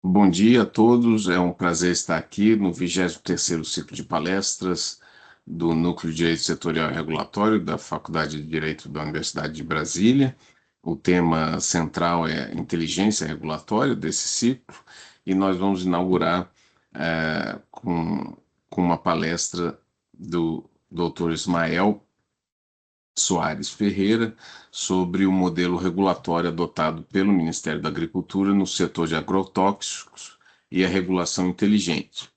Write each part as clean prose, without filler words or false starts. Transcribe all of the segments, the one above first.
Bom dia a todos, é um prazer estar aqui no 23º ciclo de palestras do Núcleo de Direito Setorial e Regulatório da Faculdade de Direito da Universidade de Brasília. O tema central é inteligência regulatória desse ciclo e nós vamos inaugurar com uma palestra do Dr. Ismael Soares Ferreira sobre o modelo regulatório adotado pelo Ministério da Agricultura no setor de agrotóxicos e a regulação inteligente.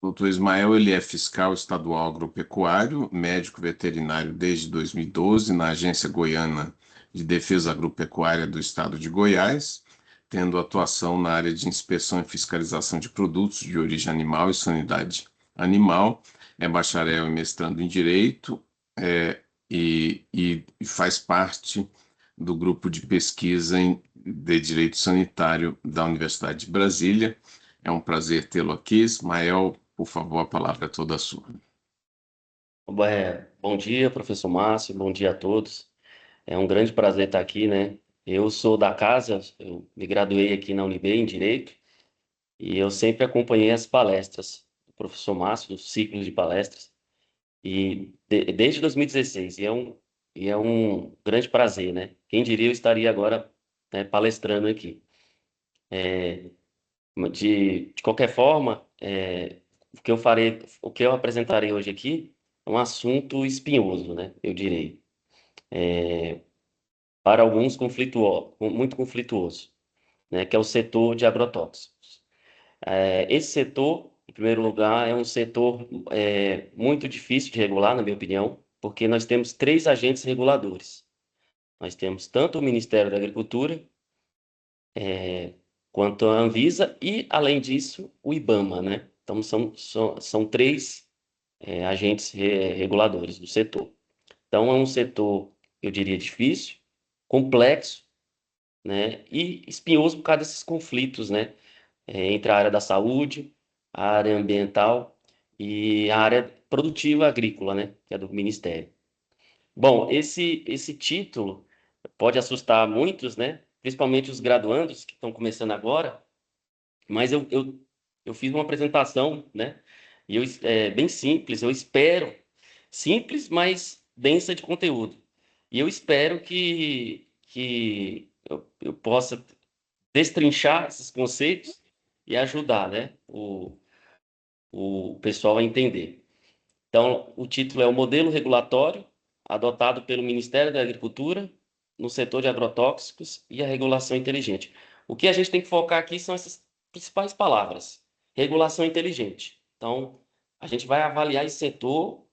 O doutor Ismael ele é fiscal estadual agropecuário, médico veterinário desde 2012 na Agência Goiana de Defesa Agropecuária do Estado de Goiás, tendo atuação na área de inspeção e fiscalização de produtos de origem animal e sanidade animal. É bacharel e mestrando em Direito, e faz parte do grupo de pesquisa de Direito Sanitário da Universidade de Brasília. É um prazer tê-lo aqui. Ismael, por favor, a palavra é toda sua. Bom dia, professor Márcio, bom dia a todos. É um grande prazer estar aqui, né? Eu sou da casa, eu me graduei aqui na UNB em Direito e eu sempre acompanhei as palestras do professor Márcio, os ciclos de palestras, desde 2016, e é um grande prazer, né? Quem diria eu estaria agora, né, palestrando aqui. De qualquer forma, o que eu apresentarei hoje aqui é um assunto espinhoso, né? Eu direi. Para alguns muito conflituoso, né, que é o setor de agrotóxicos. Esse setor, em primeiro lugar, é um setor muito difícil de regular, na minha opinião, porque nós temos três agentes reguladores. Nós temos tanto o Ministério da Agricultura, quanto a Anvisa e, além disso, o IBAMA, né? Então, são três agentes reguladores do setor. Então, é um setor, eu diria, difícil, complexo, né? E espinhoso por causa desses conflitos, né? Entre a área da saúde, a área ambiental e a área produtiva agrícola, né? Que é do Ministério. Bom, esse título pode assustar muitos, né? Principalmente os graduandos que estão começando agora, mas eu fiz uma apresentação, né? É bem simples, eu espero, simples, mas densa de conteúdo. E eu espero que eu possa destrinchar esses conceitos e ajudar, né, o pessoal a entender. Então, o título é o Modelo Regulatório adotado pelo Ministério da Agricultura no setor de agrotóxicos e a regulação inteligente. O que a gente tem que focar aqui são essas principais palavras. Regulação inteligente. Então, a gente vai avaliar esse setor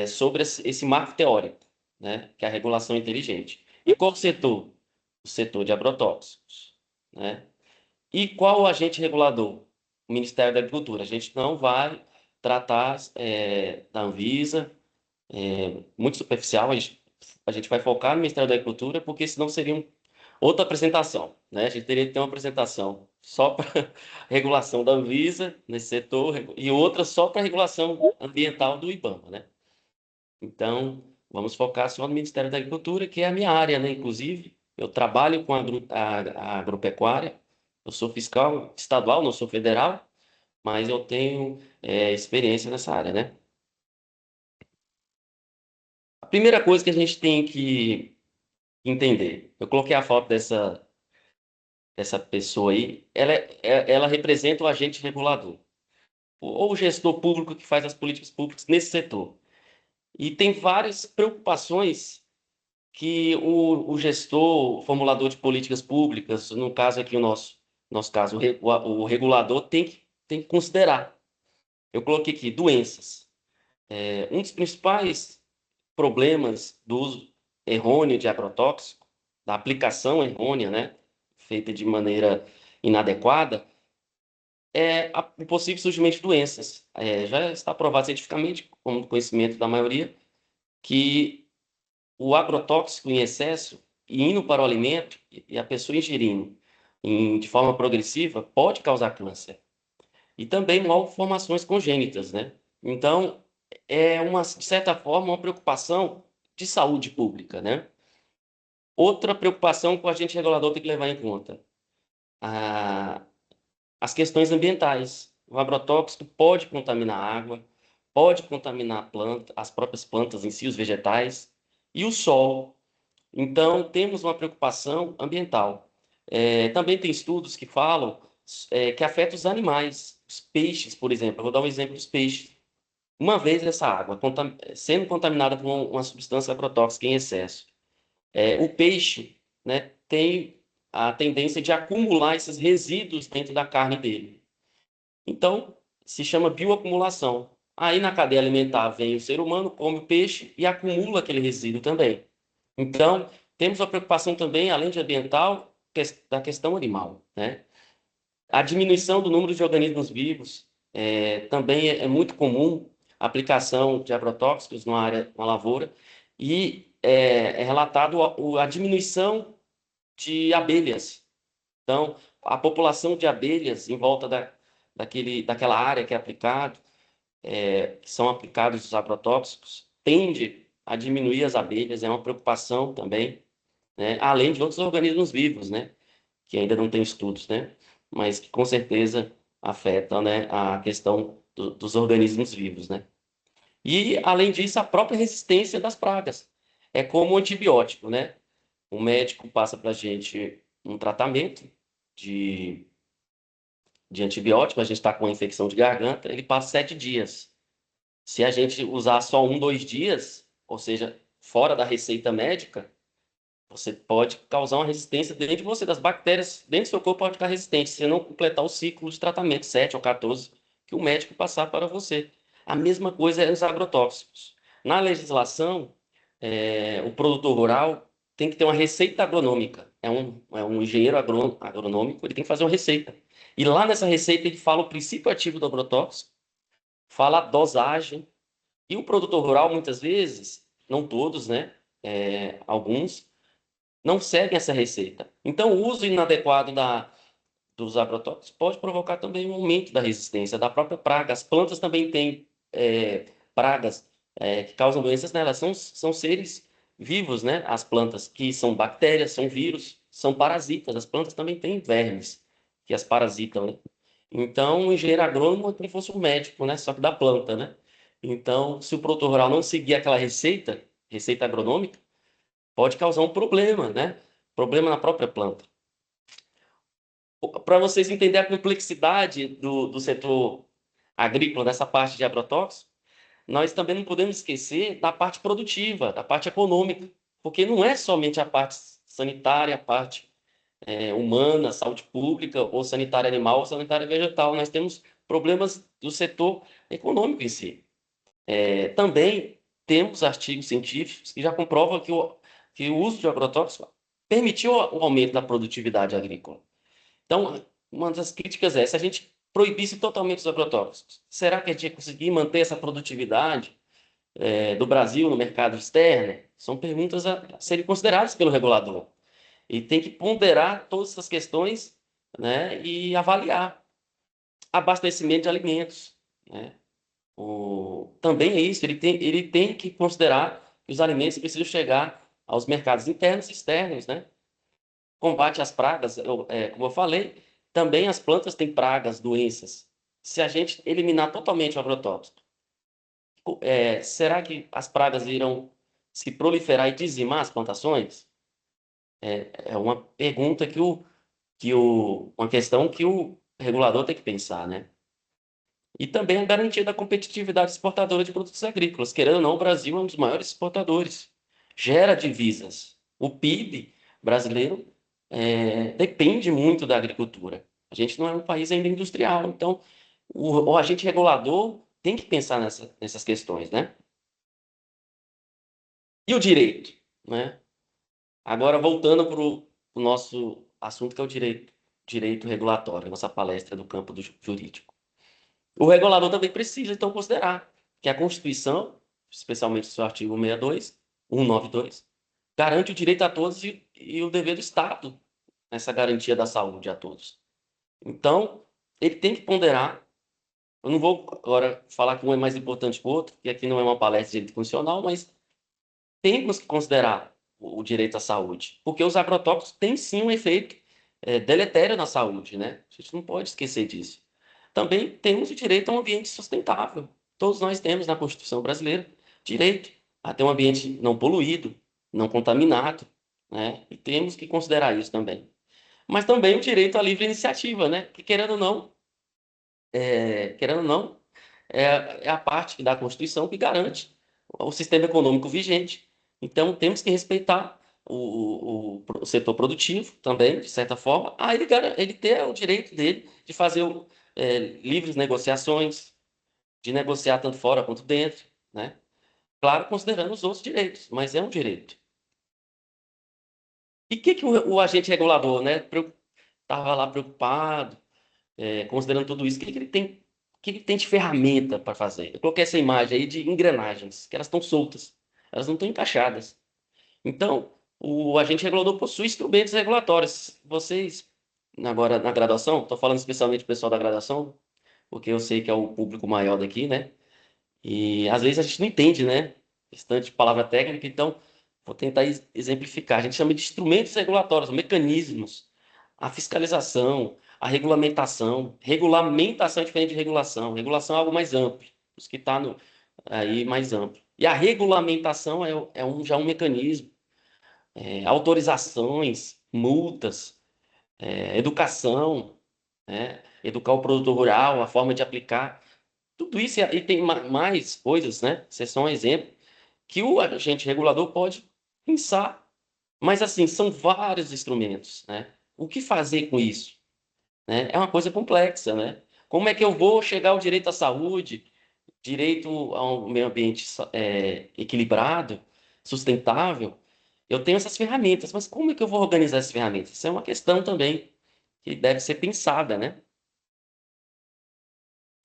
sobre esse marco teórico, né, que é a regulação inteligente. E qual setor? O setor de agrotóxicos, né? E qual o agente regulador? O Ministério da Agricultura. A gente não vai tratar da Anvisa, muito superficial, a gente vai focar no Ministério da Agricultura, porque senão seria outra apresentação, né? A gente teria que ter uma apresentação só para regulação da Anvisa nesse setor e outra só para regulação ambiental do IBAMA, né? Então, vamos focar só no Ministério da Agricultura, que é a minha área, né? Inclusive, eu trabalho com a agropecuária, eu sou fiscal estadual, não sou federal, mas eu tenho experiência nessa área, né? A primeira coisa que a gente tem que entender, eu coloquei a foto dessa pessoa aí, ela representa o agente regulador, ou o gestor público que faz as políticas públicas nesse setor. E tem várias preocupações que o gestor, o formulador de políticas públicas, no caso aqui nosso caso, o regulador tem que considerar. Eu coloquei aqui doenças. Um dos principais problemas do uso errôneo de agrotóxico, da aplicação errônea, né, feita de maneira inadequada, é o possível surgimento de doenças. Já está provado cientificamente, como conhecimento da maioria, que o agrotóxico em excesso, indo para o alimento, e a pessoa ingerindo de forma progressiva, pode causar câncer. E também malformações congênitas, né? Então, de certa forma, uma preocupação de saúde pública, né? Outra preocupação que o agente regulador tem que levar em conta. as questões ambientais. O agrotóxico pode contaminar a água, pode contaminar a planta, as próprias plantas em si, os vegetais, e o solo. Então, temos uma preocupação ambiental. Também tem estudos que falam que afeta os animais, os peixes, por exemplo. Eu vou dar um exemplo dos peixes. Uma vez essa água sendo contaminada por uma substância agrotóxica em excesso, o peixe, né, tem a tendência de acumular esses resíduos dentro da carne dele. Então, se chama bioacumulação. Aí na cadeia alimentar vem o ser humano, come o peixe e acumula aquele resíduo também. Então, temos a preocupação também, além de ambiental, da questão animal, né? A diminuição do número de organismos vivos também é muito comum a aplicação de agrotóxicos numa área, numa lavoura, e é relatado a diminuição de abelhas. Então, a população de abelhas em volta daquela área que é aplicado, que são aplicados os agrotóxicos, tende a diminuir as abelhas, é uma preocupação também, né? Além de outros organismos vivos, né? Que ainda não tem estudos, né? Mas que com certeza afetam, né, a questão dos organismos vivos, né? E, além disso, a própria resistência das pragas. É como o antibiótico, né? O médico passa para a gente um tratamento de, de antibiótico, a gente está com uma infecção de garganta, ele passa 7 dias. Se a gente usar só 1, 2 dias, ou seja, fora da receita médica, você pode causar uma resistência dentro de você, das bactérias dentro do seu corpo pode ficar resistente, se você não completar o ciclo de tratamento, 7 ou 14, que o médico passar para você. A mesma coisa é os agrotóxicos. Na legislação, o produtor rural tem que ter uma receita agronômica. É um engenheiro agronômico, ele tem que fazer uma receita. E lá nessa receita ele fala o princípio ativo do agrotóxico, fala a dosagem, e o produtor rural, muitas vezes, não todos, né? Alguns não seguem essa receita. Então, o uso inadequado dos agrotóxicos pode provocar também um aumento da resistência da própria praga. As plantas também têm pragas que causam doenças nelas. São seres vivos, né? As plantas, que são bactérias, são vírus, são parasitas. As plantas também têm vermes que as parasitam, né? Então, o engenheiro agrônomo é como se fosse um médico, né? Só que da planta, né? Então, se o produtor rural não seguir aquela receita agronômica, pode causar um problema, né? Problema na própria planta. Para vocês entenderem a complexidade do setor agrícola, dessa parte de agrotóxicos, nós também não podemos esquecer da parte produtiva, da parte econômica, porque não é somente a parte sanitária, a parte humana, saúde pública, ou sanitária animal, ou sanitária vegetal. Nós temos problemas do setor econômico em si. Também temos artigos científicos que já comprovam que o uso de agrotóxicos permitiu o aumento da produtividade agrícola. Então, uma das críticas é, se a gente proibisse totalmente os agrotóxicos, será que a gente ia conseguir manter essa produtividade do Brasil no mercado externo? São perguntas a serem consideradas pelo regulador. E tem que ponderar todas essas questões, né, e avaliar abastecimento de alimentos, né? Também é isso, ele tem que considerar que os alimentos precisam chegar aos mercados internos e externos, né? Combate às pragas, como eu falei, também as plantas têm pragas, doenças. Se a gente eliminar totalmente o agrotóxico, será que as pragas irão se proliferar e dizimar as plantações? É uma pergunta uma questão que o regulador tem que pensar, né? E também a garantia da competitividade exportadora de produtos agrícolas. Querendo ou não, o Brasil é um dos maiores exportadores. Gera divisas. O PIB brasileiro depende muito da agricultura. A gente não é um país ainda industrial, então o agente regulador tem que pensar nessas questões, né? E o direito, né? Agora, voltando para o nosso assunto, que é o direito regulatório, nossa palestra do campo do jurídico. O regulador também precisa, então, considerar que a Constituição, especialmente o seu artigo 192, garante o direito a todos e o dever do Estado nessa garantia da saúde a todos. Então, ele tem que ponderar. Eu não vou agora falar que um é mais importante que o outro, porque aqui não é uma palestra de direito constitucional, mas temos que considerar o direito à saúde, porque os agrotóxicos têm sim um efeito deletério na saúde, né? A gente não pode esquecer disso. Também temos o direito a um ambiente sustentável. Todos nós temos na Constituição brasileira direito a ter um ambiente não poluído, não contaminado, né? E temos que considerar isso também. Mas também o direito à livre iniciativa, né? Que querendo ou não, é a parte da Constituição que garante o sistema econômico vigente. Então, temos que respeitar o setor produtivo também, de certa forma, ele ter o direito dele de fazer livres negociações, de negociar tanto fora quanto dentro, né? Claro, considerando os outros direitos, mas é um direito. E o que, que o agente regulador, né, estava lá preocupado, considerando tudo isso, o que ele tem de ferramenta para fazer? Eu coloquei essa imagem aí de engrenagens, que elas estão soltas, elas não estão encaixadas. Então, o agente regulador possui instrumentos regulatórios. Vocês, agora na graduação, estou falando especialmente do pessoal da graduação, porque eu sei que é o público maior daqui, né? E às vezes a gente não entende, né? Bastante palavra técnica, então vou tentar exemplificar. A gente chama de instrumentos regulatórios, mecanismos, a fiscalização, a regulamentação. Regulamentação é diferente de regulação. Regulação é algo mais amplo, os que está aí mais amplo. E a regulamentação já um mecanismo, autorizações, multas, educação, né? Educar o produtor rural, a forma de aplicar. Tudo isso e tem mais coisas, né? Isso é só um exemplo que o agente regulador pode pensar. Mas, assim, são vários instrumentos, né? O que fazer com isso? Né? É uma coisa complexa, né? Como é que eu vou chegar ao direito à saúde, direito a um meio ambiente equilibrado, sustentável? Eu tenho essas ferramentas, mas como é que eu vou organizar essas ferramentas? Isso é uma questão também que deve ser pensada, né?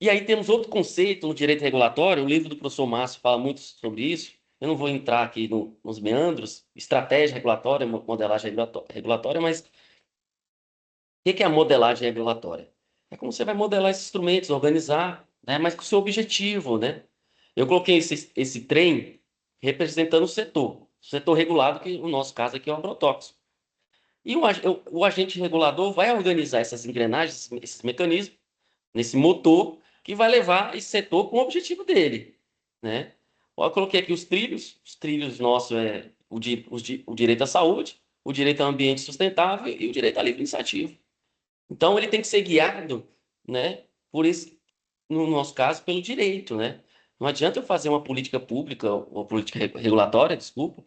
E aí temos outro conceito no direito regulatório, o livro do professor Márcio fala muito sobre isso. Eu não vou entrar aqui nos meandros, estratégia regulatória, modelagem regulatória, mas o que é a modelagem regulatória? É como você vai modelar esses instrumentos, organizar, né, mas com o seu objetivo, né? Eu coloquei esse trem representando o setor regulado, que no nosso caso aqui é o agrotóxico. E o agente regulador vai organizar essas engrenagens, esses mecanismos, nesse motor que vai levar esse setor com o objetivo dele, né? Eu coloquei aqui os trilhos nossos o direito à saúde, o direito ao ambiente sustentável e o direito à livre iniciativa. Então ele tem que ser guiado, né, por esse, no nosso caso, pelo direito, né? Não adianta eu fazer uma política pública ou política regulatória, desculpa,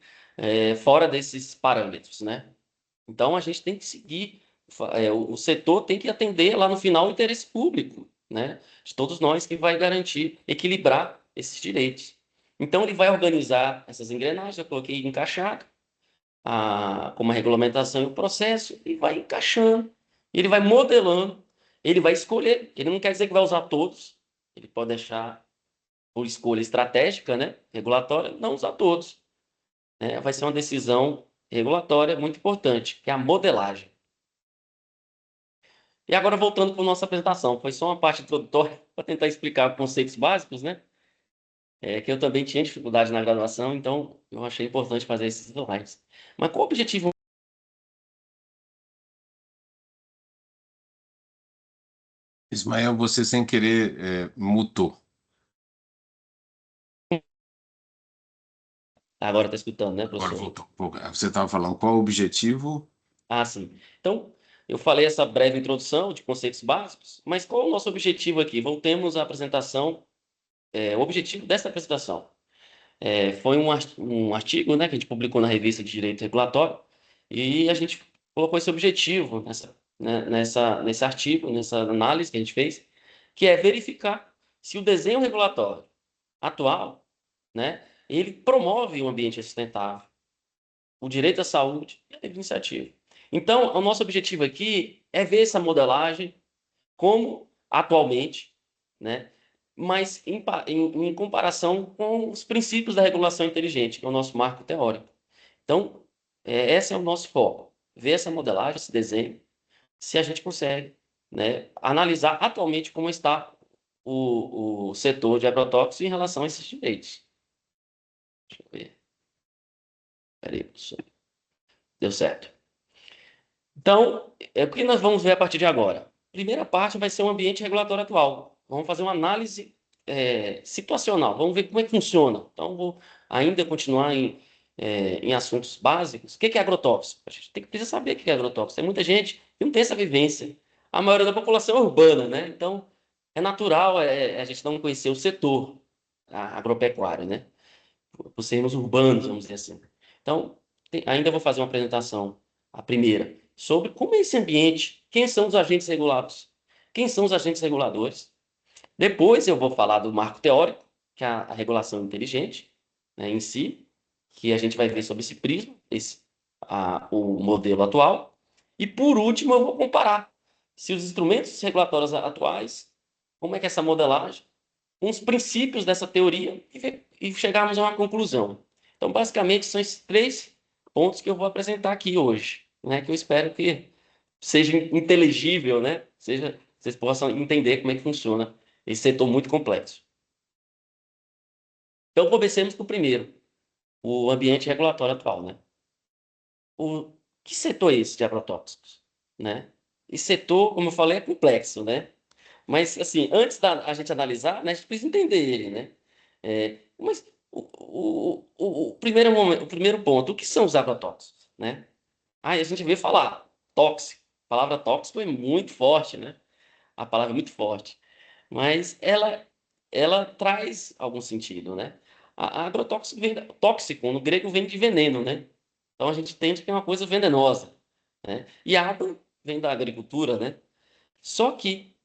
fora desses parâmetros, né? Então a gente tem que seguir, o setor tem que atender lá no final o interesse público, né? De todos nós que vai garantir, equilibrar esses direitos. Então ele vai organizar essas engrenagens, eu coloquei encaixado, como a regulamentação e o processo, e vai encaixando, ele vai modelando, ele vai escolher. Ele não quer dizer que vai usar todos, ele pode deixar por escolha estratégica, né? Regulatória, não usar todos, né? Vai ser uma decisão regulatória muito importante, que é a modelagem. E agora, voltando para a nossa apresentação, foi só uma parte introdutória para tentar explicar conceitos básicos, né? Que eu também tinha dificuldade na graduação, então eu achei importante fazer esses slides. Mas qual o objetivo? Ismael, você sem querer mutou. Agora está escutando, né, Agora professor? voltou. Pô, você estava falando qual o objetivo? Ah, sim. Então, eu falei essa breve introdução de conceitos básicos, mas qual é o nosso objetivo aqui? Voltemos à apresentação, o objetivo dessa apresentação. Foi um artigo, né, que a gente publicou na revista de Direito Regulatório, e a gente colocou esse objetivo nesse artigo, nessa análise que a gente fez, que é verificar se o desenho regulatório atual, né, ele promove um ambiente sustentável, o direito à saúde e a livre iniciativa. Então, o nosso objetivo aqui é ver essa modelagem como atualmente, né, mas em comparação com os princípios da regulação inteligente, que é o nosso marco teórico. Então, esse é o nosso foco, ver essa modelagem, esse desenho, se a gente consegue, né, analisar atualmente como está o setor de agrotóxicos em relação a esses direitos. Deixa eu ver. Peraí, professor. Deu certo. Então, o que nós vamos ver a partir de agora? A primeira parte vai ser o ambiente regulatório atual. Vamos fazer uma análise situacional. Vamos ver como é que funciona. Então, vou ainda continuar em assuntos básicos. O que é agrotóxico? A gente precisa saber o que é agrotóxico. Tem muita gente que não tem essa vivência. A maioria da população é urbana, né? Então, é natural a gente não conhecer o setor agropecuário, né? Por sermos urbanos, vamos dizer assim. Então, ainda vou fazer uma apresentação, a primeira, sobre como é esse ambiente, quem são os agentes regulados, quem são os agentes reguladores. Depois eu vou falar do marco teórico, que é a regulação inteligente, né, em si, que a gente vai ver sobre esse prisma, o modelo atual. E por último, eu vou comparar se os instrumentos regulatórios atuais, como é que é essa modelagem, com os princípios dessa teoria e chegarmos a uma conclusão. Então, basicamente, são esses três pontos que eu vou apresentar aqui hoje, né, que eu espero que seja inteligível, né, vocês possam entender como é que funciona esse setor muito complexo. Então, comecemos com o primeiro, o ambiente regulatório atual, né? Que setor é esse de agrotóxicos, né? Esse setor, como eu falei, é complexo, né? Mas, assim, antes da a gente analisar, né, a gente precisa entender ele, né? Mas o primeiro momento, o primeiro ponto, o que são os agrotóxicos, né? Aí a gente vê falar tóxico. A palavra tóxico é muito forte, né? A palavra é muito forte. Mas ela traz algum sentido, né? A agrotóxico tóxico, no grego vem de veneno, né? Então a gente entende que é uma coisa venenosa, né? E agro vem da agricultura, né? Só que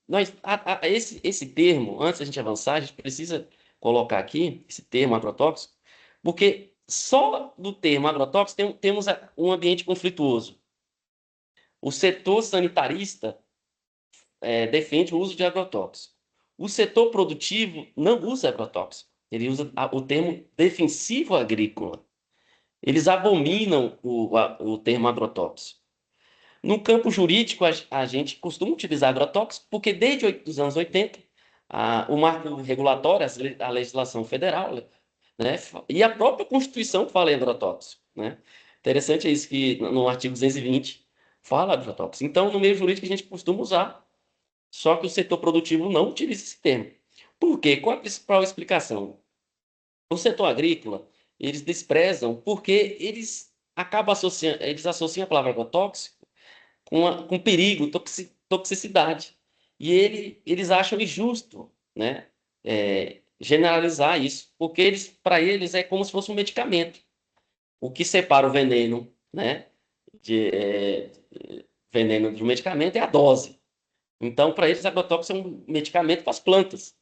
esse termo, antes da gente avançar, a gente precisa colocar aqui esse termo agrotóxico, porque só do termo agrotóxico temos um ambiente conflituoso. O setor sanitarista defende o uso de agrotóxico. O setor produtivo não usa agrotóxico. Ele usa o termo defensivo agrícola. Eles abominam o termo agrotóxico. No campo jurídico, a gente costuma utilizar agrotóxico porque desde os anos 80, o marco regulatório, a legislação federal, né, e a própria Constituição fala em agrotóxico, né? Interessante é isso que no artigo 220 fala agrotóxico. Então, no meio jurídico, a gente costuma usar, só que o setor produtivo não utiliza esse termo. Por quê? Qual a principal explicação? O setor agrícola, eles desprezam porque eles associam a palavra agrotóxico com perigo, toxicidade. E eles acham injusto, né, generalizar isso, porque para eles é como se fosse um medicamento. O que separa o veneno, né, de, é, veneno de um medicamento é a dose. Então, para eles, agrotóxico é um medicamento para as plantas.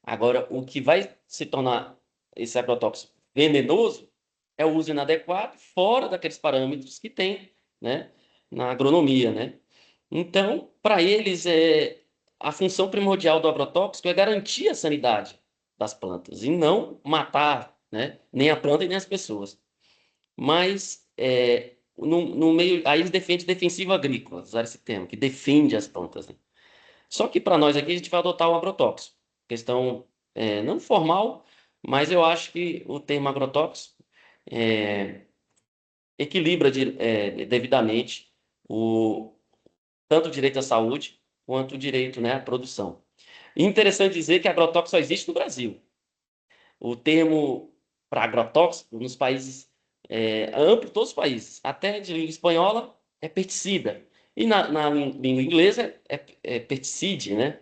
Agora, o que vai se tornar esse agrotóxico venenoso é o uso inadequado fora daqueles parâmetros que tem, né, na agronomia, né? Então, para eles, a função primordial do agrotóxico é garantir a sanidade das plantas e não matar, né, nem a planta e nem as pessoas. Mas, no meio, aí eles defendem defensivo agrícola, usar esse termo, que defende as plantas, né? Só que para nós aqui a gente vai adotar o agrotóxico. Questão não formal, mas eu acho que o termo agrotóxico é, equilibra devidamente tanto o direito à saúde quanto o direito, né, à produção. E interessante dizer que agrotóxico só existe no Brasil. O termo para agrotóxico nos países amplo, todos os países, até de língua espanhola, é pesticida. E na língua inglesa é pesticide, né?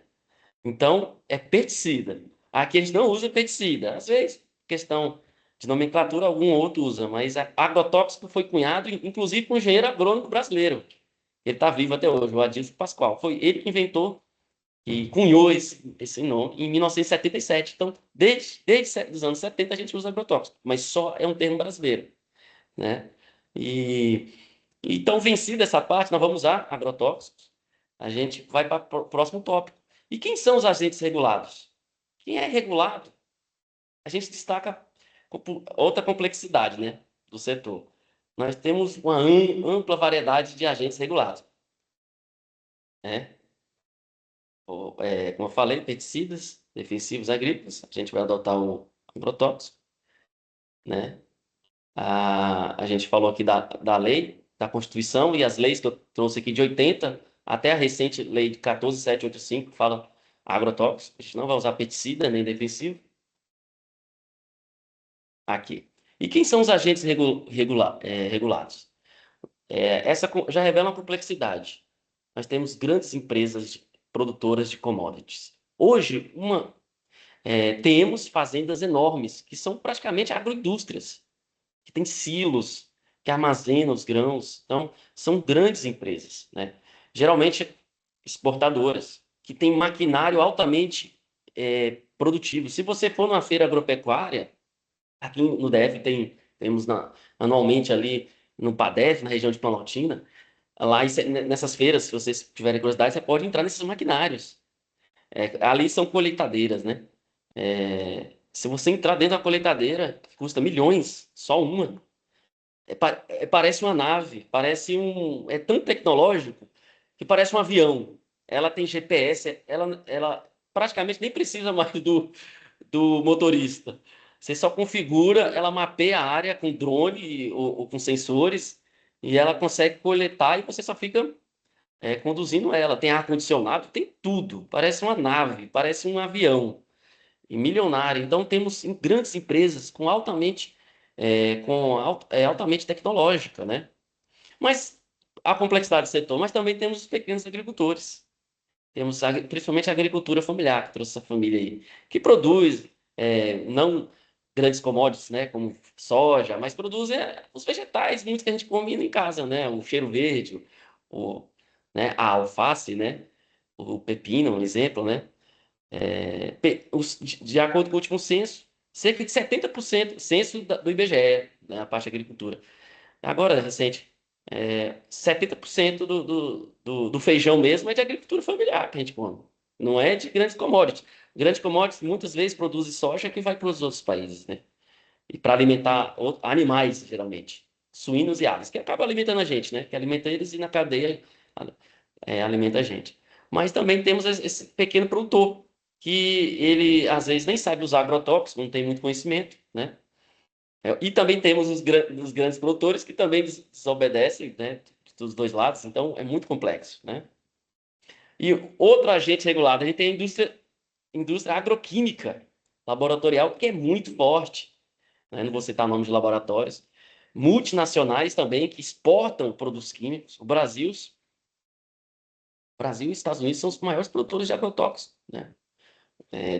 Então, é pesticida. Aqui a gente não usa pesticida. Às vezes, questão de nomenclatura, algum outro usa, mas agrotóxico foi cunhado, inclusive, por um engenheiro agrônomo brasileiro. Ele está vivo até hoje, o Adilson Pascoal. Foi ele que inventou e cunhou esse nome em 1977. Então, desde os anos 70 a gente usa agrotóxico, mas só é um termo brasileiro, né? E então, vencida essa parte, nós vamos usar agrotóxicos. A gente vai para o próximo tópico. E quem são os agentes regulados? Quem é regulado? A gente destaca outra complexidade, né, do setor. Nós temos uma ampla variedade de agentes regulados, né? Como eu falei, pesticidas, defensivos agrícolas, a gente vai adotar o agrotóxico, né? A gente falou aqui da lei, da Constituição e as leis que eu trouxe aqui de 80 até a recente lei de 14.785, que fala agrotóxicos. A gente não vai usar pesticida nem defensivo aqui. E quem são os agentes regulados? Já revela uma complexidade. Nós temos grandes empresas produtoras de commodities. Hoje, temos fazendas enormes, que são praticamente agroindústrias, que têm silos, que armazenam os grãos. Então, são grandes empresas, né? Geralmente exportadoras, que têm maquinário altamente produtivo. Se você for numa feira agropecuária, aqui no DF temos anualmente ali no PADEF, na região de Planaltina, lá nessas feiras, se vocês tiverem curiosidade, você pode entrar nesses maquinários. Ali são colheitadeiras, né? Se você entrar dentro da colheitadeira, que custa milhões, só uma, parece uma nave, é tão tecnológico que parece um avião. Ela tem GPS, ela praticamente nem precisa mais do motorista. Você só configura, ela mapeia a área com drone ou com sensores e ela consegue coletar e você só fica conduzindo ela. Tem ar-condicionado, tem tudo. Parece uma nave, parece um avião. E milionário. Então temos grandes empresas altamente tecnológica, né? Mas a complexidade do setor, mas também temos os pequenos agricultores. Temos principalmente a agricultura familiar, que trouxe essa família aí, que produz não grandes commodities, né, como soja, mas produz os vegetais, muitos que a gente come em casa, né, o cheiro verde, o, a alface, né, o pepino, um exemplo, né. De acordo com o último censo, cerca de 70%, censo do IBGE, né, a parte de agricultura. Agora, recente, 70% do feijão mesmo é de agricultura familiar que a gente come. Não é de grandes commodities. Grandes commodities muitas vezes produzem soja que vai para os outros países, né? E para alimentar animais, geralmente. Suínos e aves, que acaba alimentando a gente, né? Que alimenta eles e na cadeia alimenta a gente. Mas também temos esse pequeno produtor, que ele às vezes nem sabe usar agrotóxicos, não tem muito conhecimento, né? E também temos os grandes produtores que também desobedecem, né, dos dois lados, então é muito complexo, né? E outro agente regulado, a gente tem a indústria agroquímica laboratorial, que é muito forte, né? Não vou citar nomes de laboratórios, multinacionais também, que exportam produtos químicos. O Brasil e os Estados Unidos são os maiores produtores de agrotóxicos, né,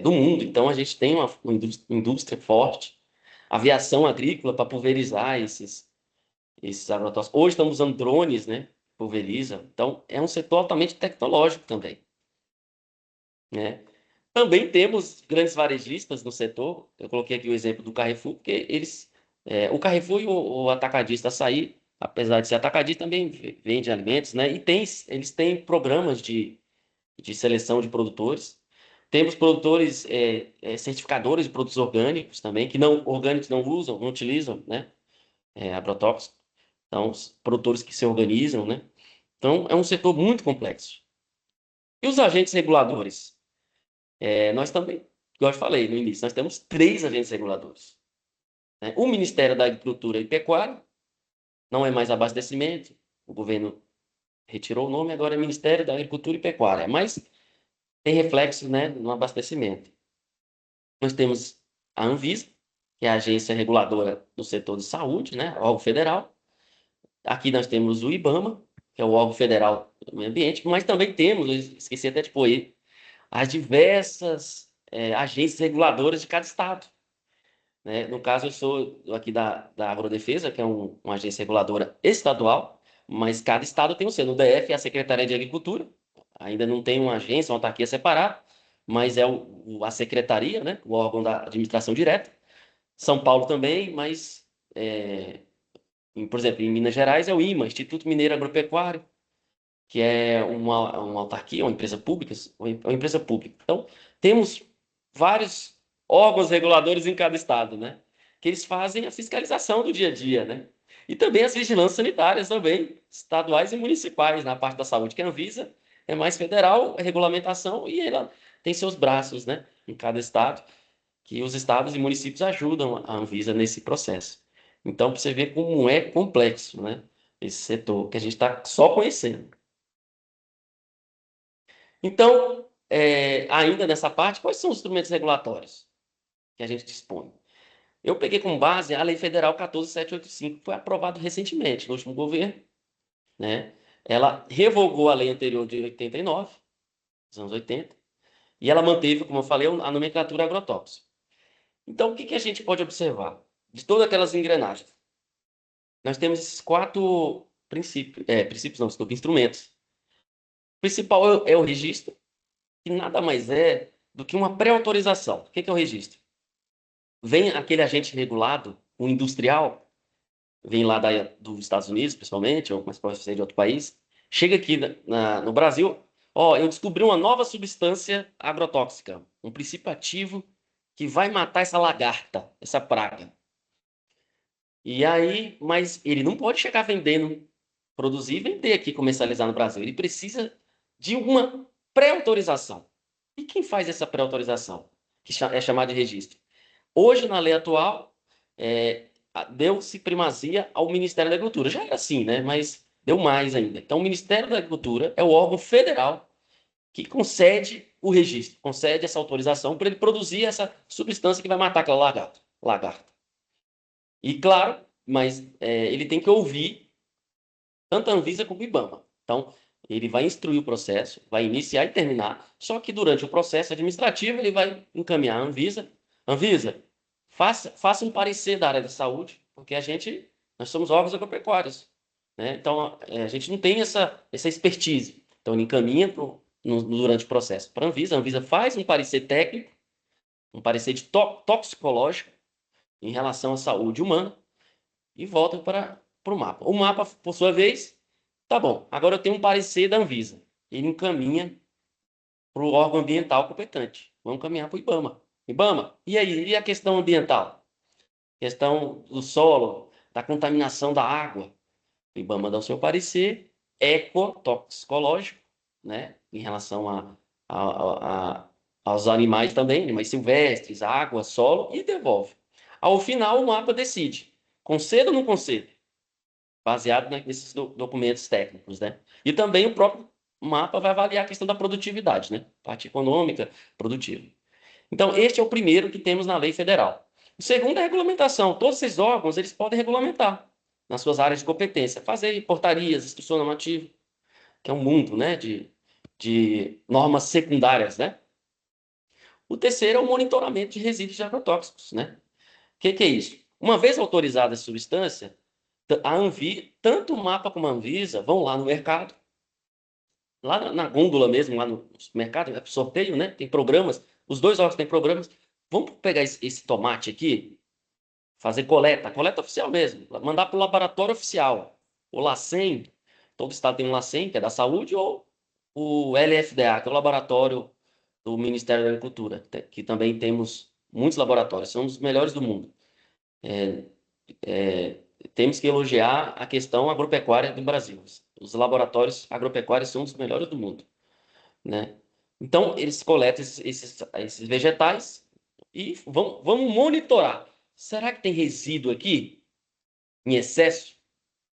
do mundo, então a gente tem uma indústria forte. Aviação agrícola para pulverizar esses agrotóxicos. Hoje estamos usando drones, né? Pulveriza. Então, é um setor altamente tecnológico também, né? Também temos grandes varejistas no setor. Eu coloquei aqui o exemplo do Carrefour, porque o Carrefour e o atacadista Açaí, apesar de ser atacadista, também vende alimentos, né? E eles têm programas de seleção de produtores. Temos produtores, certificadores de produtos orgânicos também, que orgânicos não usam, não utilizam, né? Agrotóxicos. Então, os produtores que se organizam, né? Então, é um setor muito complexo. E os agentes reguladores? Nós também, igual eu falei no início, nós temos 3 agentes reguladores, né? O Ministério da Agricultura e Pecuária, não é mais abastecimento, o governo retirou o nome, agora é Ministério da Agricultura e Pecuária, mas tem reflexos, né, no abastecimento. Nós temos a Anvisa, que é a agência reguladora do setor de saúde, né, órgão federal. Aqui nós temos o IBAMA, que é o órgão federal do meio ambiente, mas também temos, eu esqueci até de pôr aí, as diversas agências reguladoras de cada estado, né? No caso, eu sou aqui da Agrodefesa, que é uma agência reguladora estadual, mas cada estado tem o seu. No DF é a Secretaria de Agricultura, ainda não tem uma agência, uma autarquia separada, mas é a secretaria, né? O órgão da administração direta. São Paulo também, mas, por exemplo, em Minas Gerais é o IMA, Instituto Mineiro Agropecuário, que é uma autarquia, uma empresa pública, uma empresa pública. Então, temos vários órgãos reguladores em cada estado, né? Que eles fazem a fiscalização do dia a dia, né? E também as vigilâncias sanitárias também, estaduais e municipais, na parte da saúde, que a Anvisa é mais federal, é regulamentação, e ela tem seus braços, né? Em cada estado, que os estados e municípios ajudam a Anvisa nesse processo. Então, para você ver como é complexo, né? esse setor que a gente está só conhecendo. Então, ainda nessa parte, quais são os instrumentos regulatórios que a gente dispõe? Eu peguei como base a Lei Federal 14.785, que foi aprovada recentemente, no último governo, né? Ela revogou a lei anterior de 89, dos anos 80, e ela manteve, como eu falei, a nomenclatura agrotóxica. Então, o que que a gente pode observar? De todas aquelas engrenagens, nós temos esses quatro princípios não, desculpa, instrumentos. O principal é o registro, que nada mais é do que uma pré-autorização. O que que é o registro? Vem aquele agente regulado, o industrial, vem lá dos Estados Unidos, principalmente, ou mais pode ser de outro país, chega aqui no Brasil, ó, eu descobri uma nova substância agrotóxica, um princípio ativo que vai matar essa lagarta, essa praga. E aí, mas ele não pode chegar vendendo, produzir e vender aqui, comercializar no Brasil. Ele precisa de uma pré-autorização. E quem faz essa pré-autorização? Que é chamada de registro. Hoje, na lei atual, deu-se primazia ao Ministério da Agricultura. Já era assim, né? Mas deu mais ainda. Então, o Ministério da Agricultura é o órgão federal que concede o registro, concede essa autorização para ele produzir essa substância que vai matar aquela lagarta. E claro, mas ele tem que ouvir tanto a Anvisa como o IBAMA. Então, ele vai instruir o processo, vai iniciar e terminar, só que durante o processo administrativo ele vai encaminhar a Anvisa. Anvisa, faça um parecer da área da saúde, porque nós somos órgãos agropecuários, né? Então, a gente não tem essa expertise. Então, ele encaminha durante o processo para a Anvisa faz um parecer técnico, um parecer de toxicológico em relação à saúde humana, e volta para o mapa. O mapa, por sua vez, tá bom, agora eu tenho um parecer da Anvisa. Ele encaminha para o órgão ambiental competente. Vamos caminhar para o IBAMA. IBAMA, e aí? E a questão ambiental? Questão do solo, da contaminação da água. O IBAMA dá o seu parecer ecotoxicológico, né? Em relação aos animais também, animais silvestres, água, solo, e devolve. Ao final, o mapa decide. Concedo ou não concedo? Baseado nesses documentos técnicos, né? E também o próprio mapa vai avaliar a questão da produtividade, né? Parte econômica, produtiva. Então, este é o primeiro que temos na lei federal. O segundo é a regulamentação. Todos esses órgãos, eles podem regulamentar nas suas áreas de competência, fazer portarias, instrução normativa, que é um mundo, né, de normas secundárias, né? O terceiro é o monitoramento de resíduos de agrotóxicos, né? O que que é isso? Uma vez autorizada a substância, tanto o mapa como a Anvisa vão lá no mercado, lá na gôndola mesmo, lá no mercado, é sorteio, né? Tem programas, os dois órgãos têm programas. Vamos pegar esse tomate aqui, fazer coleta oficial mesmo, mandar para o laboratório oficial. O LACEN, todo estado tem um LACEN, que é da saúde, ou o LFDA, que é o laboratório do Ministério da Agricultura, que também temos muitos laboratórios, são os melhores do mundo. Temos que elogiar a questão agropecuária do Brasil. Os laboratórios agropecuários são os melhores do mundo, né? Então, eles coletam esses vegetais e vamos monitorar. Será que tem resíduo aqui em excesso?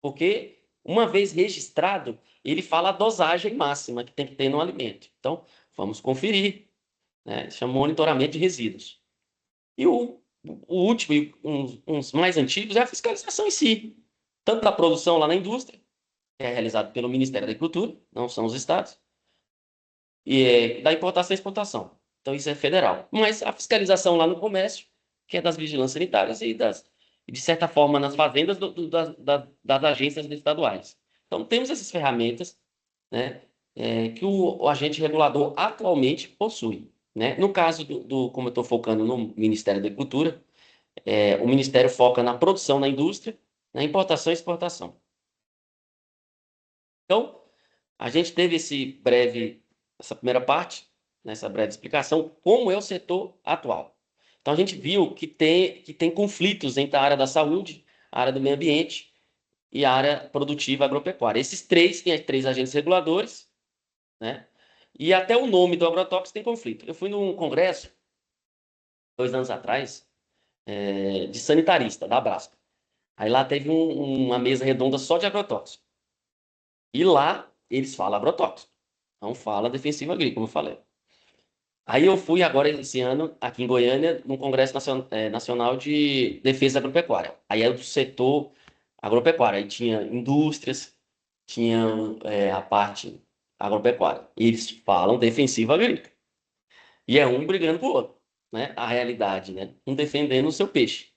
Porque, uma vez registrado, ele fala a dosagem máxima que tem que ter no alimento. Então, vamos conferir, né? Chama monitoramento de resíduos. E o último, e uns mais antigos, é a fiscalização em si. Tanto da produção lá na indústria, que é realizado pelo Ministério da Agricultura, não são os estados, e da importação e exportação. Então, isso é federal. Mas a fiscalização lá no comércio, que é das vigilâncias sanitárias e de certa forma, nas fazendas das agências estaduais. Então, temos essas ferramentas, né, que o agente regulador atualmente possui. Né? No caso como eu estou focando no Ministério da Agricultura, o Ministério foca na produção na indústria, na importação e exportação. Então, a gente teve essa primeira parte, nessa breve explicação, como é o setor atual. Então, a gente viu que tem conflitos entre a área da saúde, a área do meio ambiente e a área produtiva agropecuária. Esses três têm três agentes reguladores, né? E até o nome do agrotóxico tem conflito. Eu fui num congresso, 2 anos atrás, de sanitarista, da Abrasca. Aí lá teve uma mesa redonda só de agrotóxico. E lá eles falam agrotóxico, não fala defensivo agrícola, como eu falei. Aí eu fui agora esse ano, aqui em Goiânia, num Congresso Nacional de Defesa Agropecuária. Aí é do setor agropecuário. Aí tinha indústrias, tinha a parte agropecuária. E eles falam defensivo agrícola. E é um brigando pro outro, né? A realidade, né? Um defendendo o seu peixe,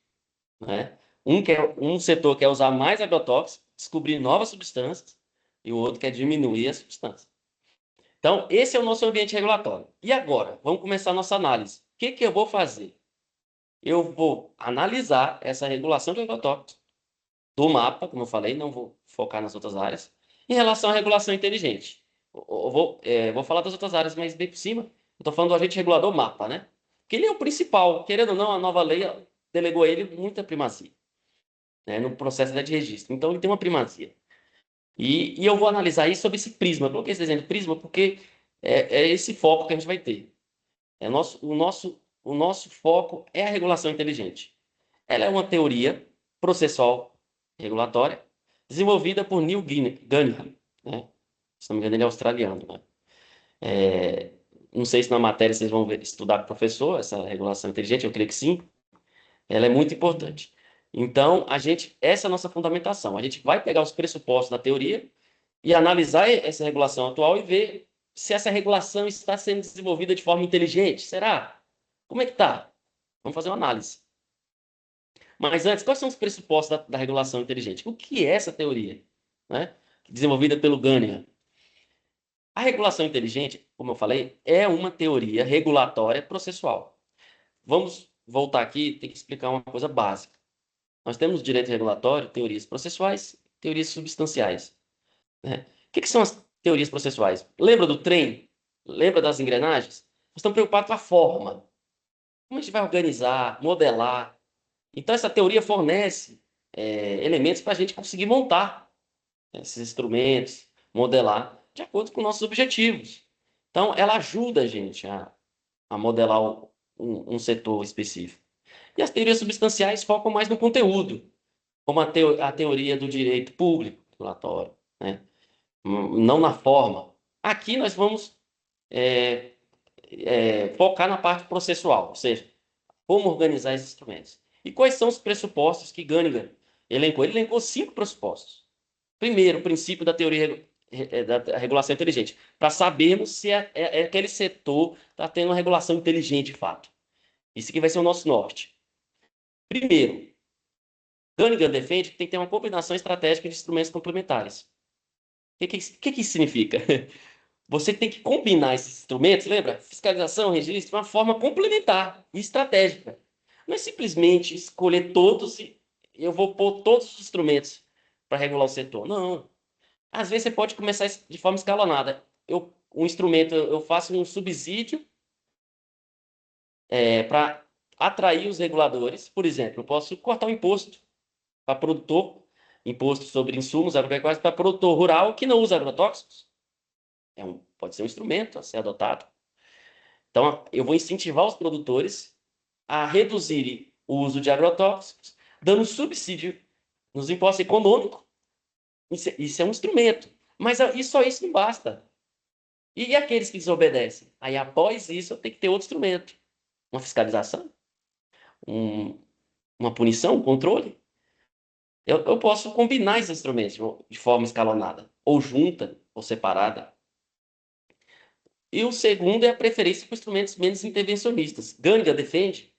né? Um setor quer usar mais agrotóxicos, descobrir novas substâncias, e o outro quer diminuir as substâncias. Então, esse é o nosso ambiente regulatório. E agora, vamos começar a nossa análise. O que que eu vou fazer? Eu vou analisar essa regulação de agrotóxicos do mapa, como eu falei, não vou focar nas outras áreas, em relação à regulação inteligente. Eu vou falar das outras áreas, mas bem por cima, eu estou falando do agente regulador mapa, né? Que ele é o principal. Querendo ou não, a nova lei delegou a ele muita primazia, né, no processo de registro. Então, ele tem uma primazia. E eu vou analisar isso sob esse prisma. Eu coloquei esse desenho de prisma porque é esse foco que a gente vai ter. O nosso foco é a regulação inteligente. Ela é uma teoria processual regulatória desenvolvida por Neil Gunningham, né? Se não me engano, ele é australiano, né? Não sei se na matéria vocês vão estudar com o professor essa regulação inteligente, eu creio que sim. Ela é muito importante. Então, essa é a nossa fundamentação. A gente vai pegar os pressupostos da teoria e analisar essa regulação atual e ver se essa regulação está sendo desenvolvida de forma inteligente. Será? Como é que está? Vamos fazer uma análise. Mas antes, quais são os pressupostos da regulação inteligente? O que é essa teoria, né? Desenvolvida pelo Gunningham. A regulação inteligente, como eu falei, é uma teoria regulatória processual. Vamos voltar aqui, tem que explicar uma coisa básica. Nós temos direito regulatório, teorias processuais, teorias substanciais, né? O que são as teorias processuais? Lembra do trem? Lembra das engrenagens? Nós estamos preocupados com a forma. Como a gente vai organizar, modelar? Então, essa teoria fornece elementos para a gente conseguir montar esses instrumentos, modelar de acordo com nossos objetivos. Então, ela ajuda a gente a modelar um setor específico. E as teorias substanciais focam mais no conteúdo, como a teoria do direito público, regulatório, né? Não na forma. Aqui nós vamos é, focar na parte processual, ou seja, como organizar esses instrumentos. E quais são os pressupostos que Gunningham elencou? Ele elencou 5 pressupostos. Primeiro, o princípio da teoria da regulação inteligente, para sabermos se aquele setor está tendo uma regulação inteligente de fato. Isso aqui vai ser o nosso norte. Primeiro, Gunningham defende que tem que ter uma combinação estratégica de instrumentos complementares. O que isso significa? Você tem que combinar esses instrumentos, lembra? Fiscalização, registro, de uma forma complementar e estratégica. Não é simplesmente escolher todos e eu vou pôr todos os instrumentos para regular o setor. Não. Às vezes você pode começar de forma escalonada. Um instrumento, eu faço um subsídio para atrair os reguladores. Por exemplo, eu posso cortar o imposto para produtor, imposto sobre insumos agropecuários para produtor rural que não usa agrotóxicos. Pode ser um instrumento a ser adotado. Então, eu vou incentivar os produtores a reduzirem o uso de agrotóxicos, dando subsídio nos impostos econômicos. Isso é um instrumento. Mas só isso não basta. E aqueles que desobedecem? Aí, após isso, eu tenho que ter outro instrumento. Uma fiscalização, um, uma punição, um controle. Eu posso combinar esses instrumentos de forma escalonada, ou junta, ou separada. E o segundo é a preferência por instrumentos menos intervencionistas. Ganga defende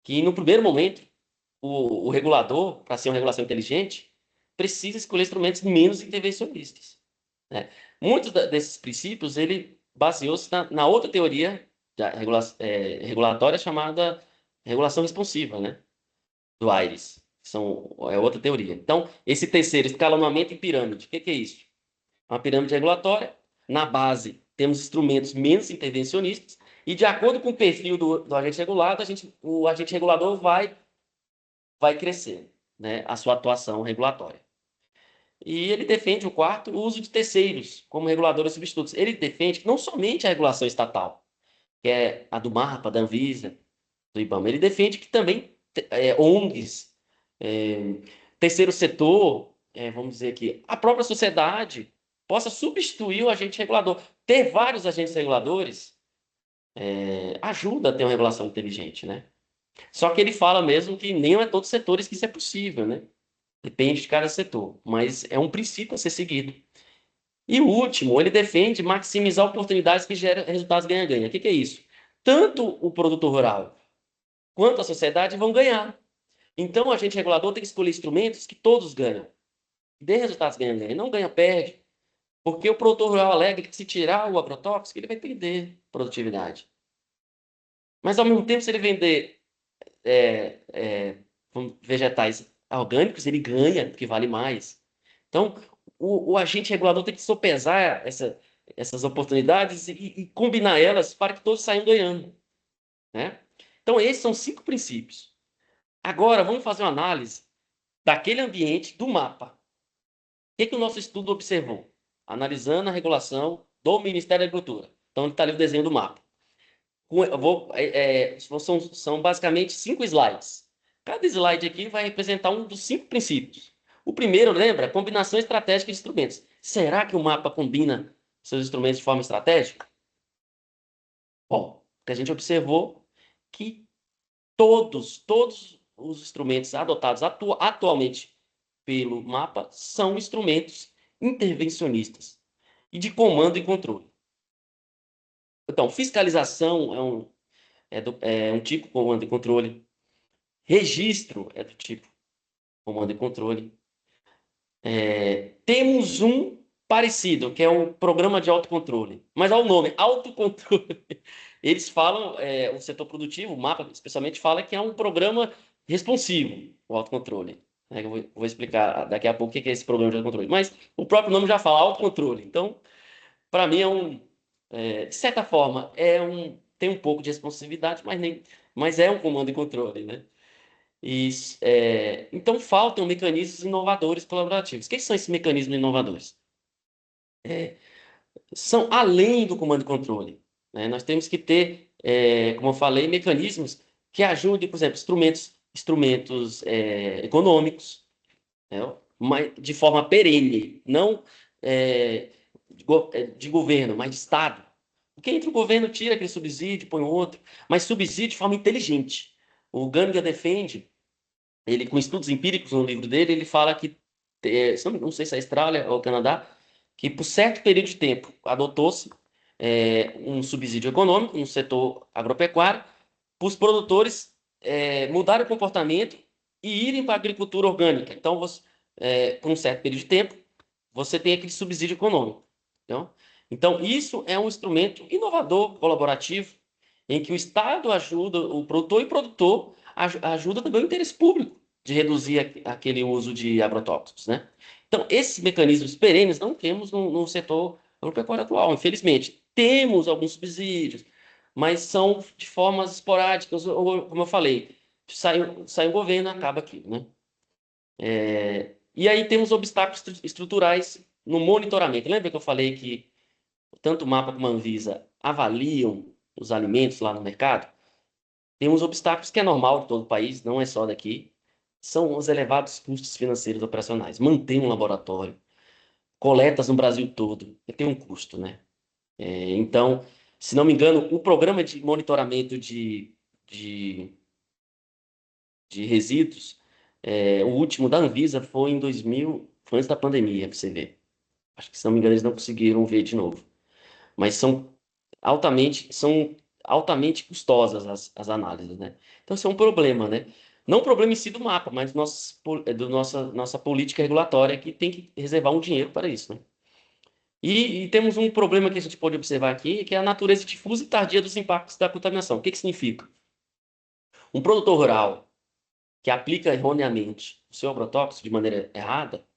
que, no primeiro momento, o regulador, para ser uma regulação inteligente, precisa escolher instrumentos menos intervencionistas, né? Muitos desses princípios, ele baseou-se na outra teoria regulatória chamada regulação responsiva, né? Do Aires. É outra teoria. Então, esse terceiro, escalonamento em pirâmide, o que é isso? Uma pirâmide regulatória. Na base, temos instrumentos menos intervencionistas, e de acordo com o perfil do agente regulado, o agente regulador vai crescer, né, a sua atuação regulatória. E ele defende o quarto, o uso de terceiros como reguladores substitutos. Ele defende que não somente a regulação estatal, que é a do MAPA, da Anvisa, do IBAMA, ele defende que também ONGs, terceiro setor, vamos dizer que a própria sociedade possa substituir o agente regulador. Ter vários agentes reguladores ajuda a ter uma regulação inteligente, né? Só que ele fala mesmo que nem é todos os setores que isso é possível, né? Depende de cada setor, mas é um princípio a ser seguido. E o último, ele defende maximizar oportunidades que geram resultados ganha-ganha. O que é isso? Tanto o produtor rural quanto a sociedade vão ganhar. Então, o agente regulador tem que escolher instrumentos que todos ganham. Dê resultados ganha-ganha, não ganha-perde. Porque o produtor rural alega que se tirar o agrotóxico, ele vai perder produtividade. Mas, ao mesmo tempo, se ele vender vegetais orgânicos, ele ganha, porque vale mais. Então, o agente regulador tem que sopesar essas oportunidades e combinar elas para que todos saiam ganhando, né? Então, esses são 5 princípios. Agora, vamos fazer uma análise daquele ambiente do mapa. O que o nosso estudo observou? Analisando a regulação do Ministério da Agricultura. Então, está ali o desenho do mapa. São basicamente 5 slides. Cada slide aqui vai representar um dos 5 princípios. O primeiro, lembra? Combinação estratégica de instrumentos. Será que o mapa combina seus instrumentos de forma estratégica? Bom, o que a gente observou que todos os instrumentos adotados atualmente pelo mapa são instrumentos intervencionistas e de comando e controle. Então, fiscalização é um tipo de comando e controle. Registro é do tipo comando e controle. Temos um parecido, que é o programa de autocontrole. Mas olha o nome, autocontrole. Eles falam, o setor produtivo, o mapa especialmente, fala que é um programa responsivo, o autocontrole. Eu vou explicar daqui a pouco o que é esse programa de autocontrole. Mas o próprio nome já fala, autocontrole. Então, para mim, de certa forma, tem um pouco de responsividade, mas é um comando e controle, né? Então, faltam mecanismos inovadores colaborativos. O que são esses mecanismos inovadores? São além do comando e controle, né? Nós temos que ter, como eu falei, mecanismos que ajudem, por exemplo, instrumentos econômicos, né? Mas de forma perene, não de governo, mas de Estado. Porque entre o governo tira aquele subsídio, põe outro, mas subsídio de forma inteligente. O Ganga defende, ele com estudos empíricos no livro dele, ele fala que, não sei se é a Austrália ou o Canadá, que por certo período de tempo adotou-se um subsídio econômico no setor agropecuário para os produtores mudarem o comportamento e irem para a agricultura orgânica. Então, por um certo período de tempo, você tem aquele subsídio econômico. Então, isso é um instrumento inovador, colaborativo, em que o Estado ajuda o produtor e o produtor ajuda também o interesse público de reduzir aquele uso de agrotóxicos, né? Então, esses mecanismos perenes não temos no setor agropecuário atual, infelizmente. Temos alguns subsídios, mas são de formas esporádicas, ou, como eu falei, sai um governo, acaba aquilo, né? E aí temos obstáculos estruturais no monitoramento. Lembra que eu falei que tanto o MAPA como a Anvisa avaliam os alimentos lá no mercado? Tem uns obstáculos que é normal de todo o país, não é só daqui. São os elevados custos financeiros operacionais. Manter um laboratório, coletas no Brasil todo, tem um custo, né? Então, se não me engano, o programa de monitoramento de, de resíduos, o último da Anvisa foi em 2000, foi antes da pandemia, para você ver. Acho que, se não me engano, eles não conseguiram ver de novo. Mas são altamente custosas as análises, né? Então, isso é um problema, né? Não o problema em si do mapa, mas nossa política regulatória que tem que reservar um dinheiro para isso, né? E temos um problema que a gente pode observar aqui, que é a natureza difusa e tardia dos impactos da contaminação. O que significa? Um produtor rural que aplica erroneamente o seu agrotóxico de maneira errada,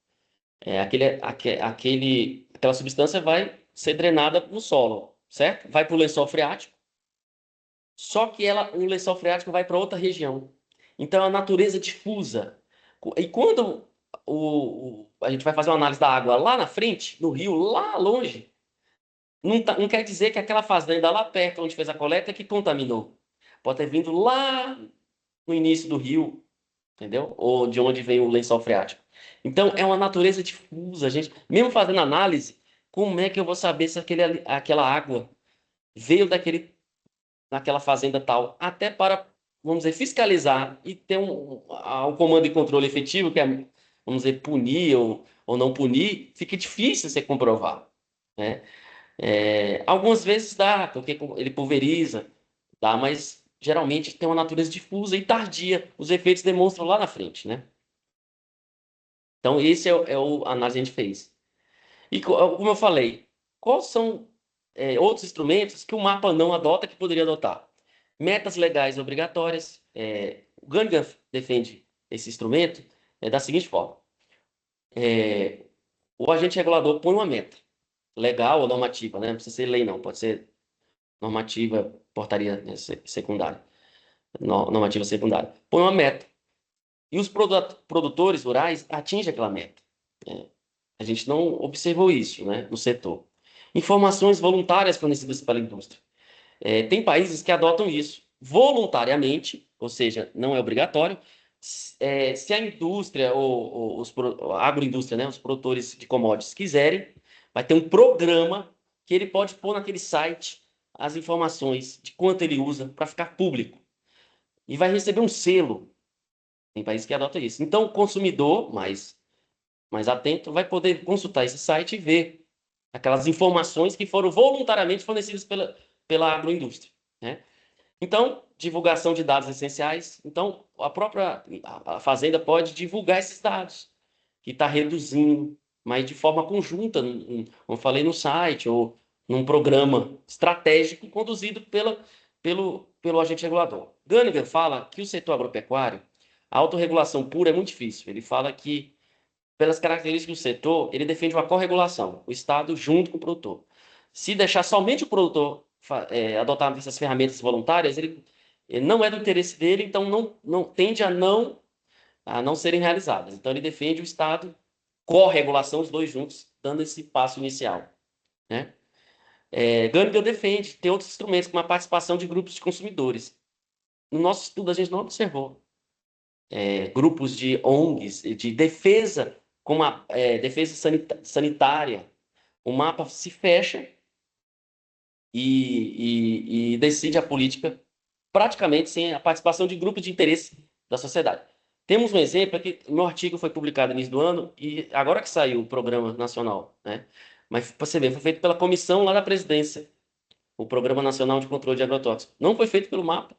aquela substância vai ser drenada no solo, certo? Vai para o lençol freático, só que o lençol freático vai para outra região. Então, a natureza difusa. E quando a gente vai fazer uma análise da água lá na frente, no rio, lá longe, não quer dizer que aquela fazenda lá perto, onde fez a coleta, que contaminou. Pode ter vindo lá no início do rio, entendeu? Ou de onde vem o lençol freático. Então, é uma natureza difusa, gente. Mesmo fazendo análise, como é que eu vou saber se aquela água veio daquela fazenda tal? Até para, vamos dizer, fiscalizar e ter um comando de controle efetivo, que é, vamos dizer, punir ou não punir, fica difícil você comprovar, né? Algumas vezes dá, porque ele pulveriza, dá, mas geralmente tem uma natureza difusa e tardia. Os efeitos demonstram lá na frente, né? Então, esse a análise que a gente fez. E como eu falei, quais são outros instrumentos que o mapa não adota que poderia adotar? Metas legais obrigatórias. O Gunningham defende esse instrumento da seguinte forma: o agente regulador põe uma meta, legal ou normativa, né? Não precisa ser lei, não, pode ser normativa, portaria, né, secundária, normativa secundária. Põe uma meta. E os produtores rurais atingem aquela meta. É, A gente não observou isso, né, no setor. Informações voluntárias fornecidas pela indústria. Tem países que adotam isso voluntariamente, ou seja, não é obrigatório. Se a indústria ou a agroindústria, né, os produtores de commodities quiserem, vai ter um programa que ele pode pôr naquele site as informações de quanto ele usa para ficar público. E vai receber um selo. Tem países que adotam isso. Então, o consumidor mais atento vai poder consultar esse site e ver aquelas informações que foram voluntariamente fornecidas pela agroindústria, né? Então, divulgação de dados essenciais. Então, a fazenda pode divulgar esses dados, que está reduzindo, mas de forma conjunta, como eu falei no site, ou num programa estratégico conduzido pelo agente regulador. Gunningham fala que o setor agropecuário, a autorregulação pura é muito difícil. Ele fala que pelas características do setor, ele defende uma corregulação, o Estado junto com o produtor. Se deixar somente o produtor adotar essas ferramentas voluntárias, ele não é do interesse dele, então não tende a não serem realizadas. Então ele defende o Estado, corregulação, os dois juntos, dando esse passo inicial, né? Gândiga defende ter outros instrumentos, como a participação de grupos de consumidores. No nosso estudo, a gente não observou grupos de ONGs, de defesa, como a defesa sanitária. O mapa se fecha e decide a política praticamente sem a participação de grupos de interesse da sociedade. Temos um exemplo aqui, meu artigo foi publicado no início do ano e agora que saiu o programa nacional, né? Mas para você ver, foi feito pela comissão lá da presidência, o Programa Nacional de Controle de Agrotóxicos. Não foi feito pelo mapa,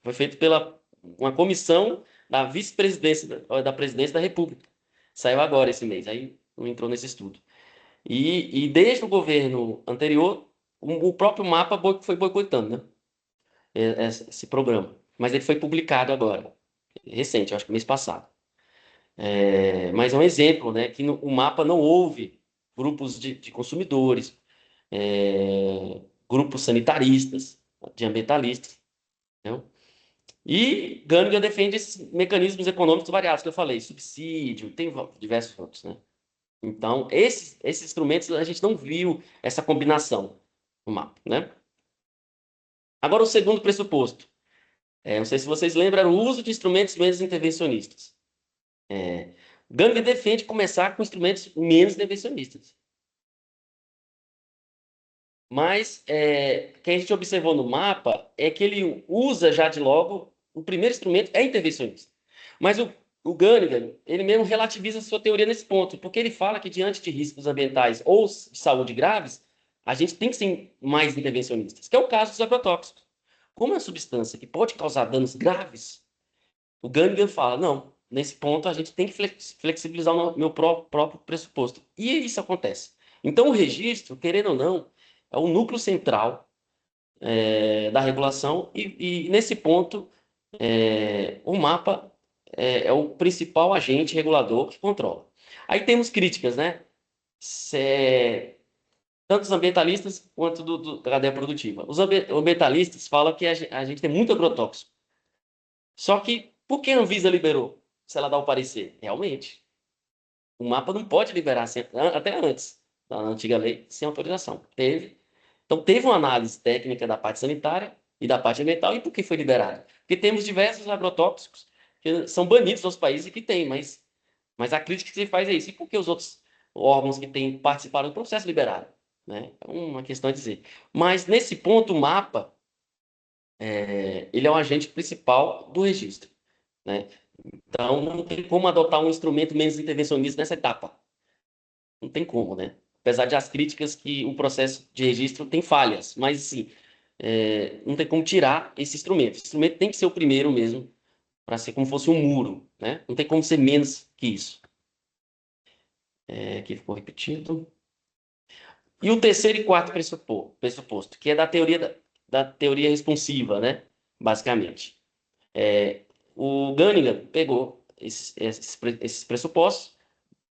foi feito pela uma comissão da vice-presidência da presidência da República. Saiu agora esse mês, aí não entrou nesse estudo. E desde o governo anterior, o próprio mapa foi boicotando, né? Esse programa. Mas ele foi publicado agora, recente, acho que mês passado. Mas é um exemplo, né, que o mapa não houve grupos de consumidores, grupos sanitaristas, de ambientalistas, entendeu? E Gândiga defende esses mecanismos econômicos variados que eu falei, subsídio, tem diversos outros, né? Então, esses instrumentos a gente não viu essa combinação no mapa, né? Agora, o segundo pressuposto. Não sei se vocês lembram, era o uso de instrumentos menos intervencionistas. Gândiga defende começar com instrumentos menos intervencionistas. Mas o que a gente observou no mapa é que ele usa já de logo, o primeiro instrumento é intervencionista. Mas o Gunningham, ele mesmo relativiza a sua teoria nesse ponto, porque ele fala que diante de riscos ambientais ou de saúde graves, a gente tem que ser mais intervencionistas, que é o caso dos agrotóxicos. Como é uma substância que pode causar danos graves, o Gunningham fala, não, nesse ponto a gente tem que flexibilizar o meu próprio pressuposto. E isso acontece. Então o registro, querendo ou não, é o núcleo central da regulação e nesse ponto o mapa é o principal agente regulador que controla. Aí temos críticas, né? Tanto os ambientalistas quanto da cadeia produtiva. Os ambientalistas falam que a gente tem muito agrotóxico. Só que por que a Anvisa liberou? Se ela dá o parecer? Realmente. O mapa não pode liberar até antes da antiga lei, sem autorização. Então, teve uma análise técnica da parte sanitária e da parte ambiental. E por que foi liberado? Porque temos diversos agrotóxicos que são banidos nos países que têm, mas a crítica que se faz é isso. E por que os outros órgãos que têm participaram do processo liberaram? Né? É uma questão a dizer. Mas, nesse ponto, o mapa, ele é o agente principal do registro. Né? Então, não tem como adotar um instrumento menos intervencionista nessa etapa. Não tem como, né? Apesar de as críticas que o processo de registro tem falhas, mas, assim, não tem como tirar esse instrumento. Esse instrumento tem que ser o primeiro mesmo, para ser como fosse um muro, né? Não tem como ser menos que isso. Aqui ficou repetido. E o terceiro e quarto pressuposto, que é da teoria responsiva, né? Basicamente. O Gunningham pegou esses pressupostos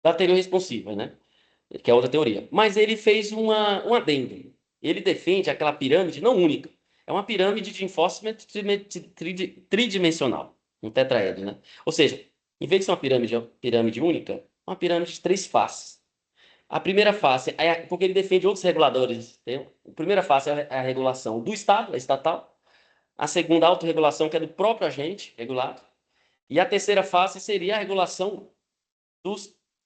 da teoria responsiva, né? Que é outra teoria. Mas ele fez um adendo. Ele defende aquela pirâmide não única. É uma pirâmide de enforcement tridimensional, um tetraedro, né? Ou seja, em vez de ser uma pirâmide única, é uma pirâmide de três faces. A primeira face é porque ele defende outros reguladores. Entendeu? A primeira face é a regulação do Estado, a estatal. A segunda, a autorregulação, que é do próprio agente regulado. E a terceira face seria a regulação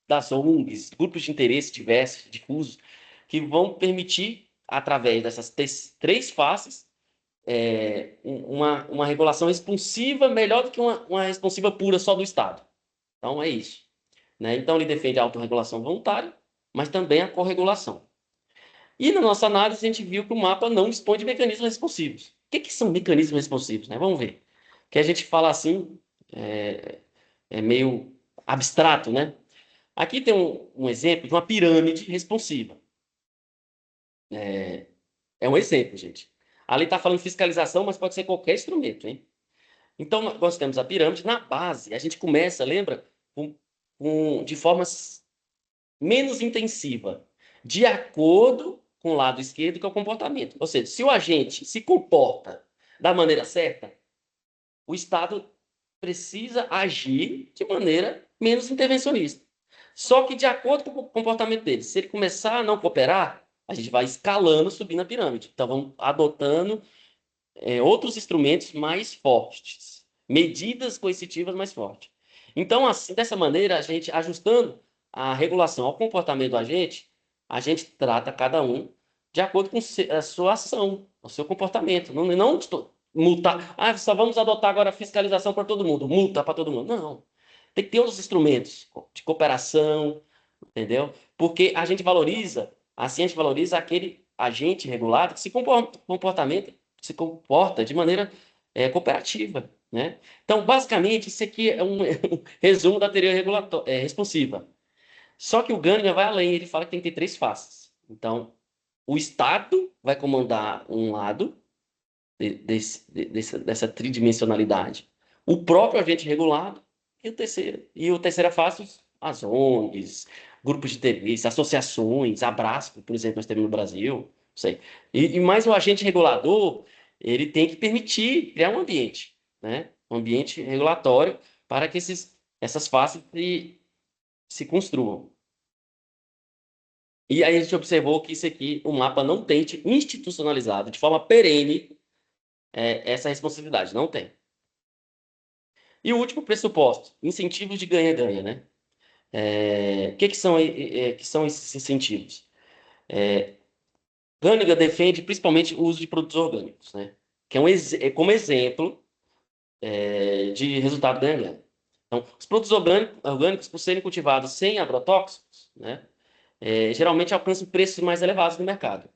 das ONGs, grupos de interesse diversos, difusos, que vão permitir, através dessas três faces, uma regulação responsiva melhor do que uma responsiva pura só do Estado. Então, é isso. Né? Então, ele defende a autorregulação voluntária, mas também a corregulação. E na nossa análise, a gente viu que o mapa não dispõe de mecanismos responsivos. O que são mecanismos responsivos? Né? Vamos ver. Que a gente fala assim, é meio abstrato, né? Aqui tem um exemplo de uma pirâmide responsiva. É um exemplo, gente. Ali está falando fiscalização, mas pode ser qualquer instrumento, hein? Então, nós temos a pirâmide. Na base, a gente começa, lembra, de forma menos intensiva, de acordo com o lado esquerdo, que é o comportamento. Ou seja, se o agente se comporta da maneira certa, o Estado precisa agir de maneira menos intervencionista. Só que de acordo com o comportamento dele, se ele começar a não cooperar, a gente vai escalando, subindo a pirâmide. Então, vamos adotando outros instrumentos mais fortes, medidas coercitivas mais fortes. Então, assim, dessa maneira, a gente ajustando a regulação ao comportamento do agente, a gente trata cada um de acordo com a sua ação, o seu comportamento. Não multar. Ah, só vamos adotar agora a fiscalização para todo mundo, multa para todo mundo. Não. Tem que ter outros instrumentos de cooperação, entendeu? Porque assim a gente valoriza aquele agente regulado que se comporta de maneira cooperativa, né? Então, basicamente, isso aqui é um, um resumo da teoria responsiva. Só que o Gânio vai além, ele fala que tem que ter três faces. Então, o Estado vai comandar um lado dessa tridimensionalidade. O próprio agente regulado e o terceiro. E a terceira face, as ONGs, grupos de interesse, associações, Abrasco, por exemplo, nós temos no Brasil, não sei. E mais o agente regulador, ele tem que permitir criar um ambiente, né? Um ambiente regulatório para que essas faces se construam. E aí a gente observou que isso aqui, o mapa não tem institucionalizado de forma perene essa responsabilidade, não tem. E o último pressuposto, incentivos de ganha-ganha, né? Que são esses incentivos? Gâniga defende principalmente o uso de produtos orgânicos, né? Que como exemplo de resultado ganha-ganha. Então, os produtos orgânicos, por serem cultivados sem agrotóxicos, né? Geralmente alcançam preços mais elevados no mercado,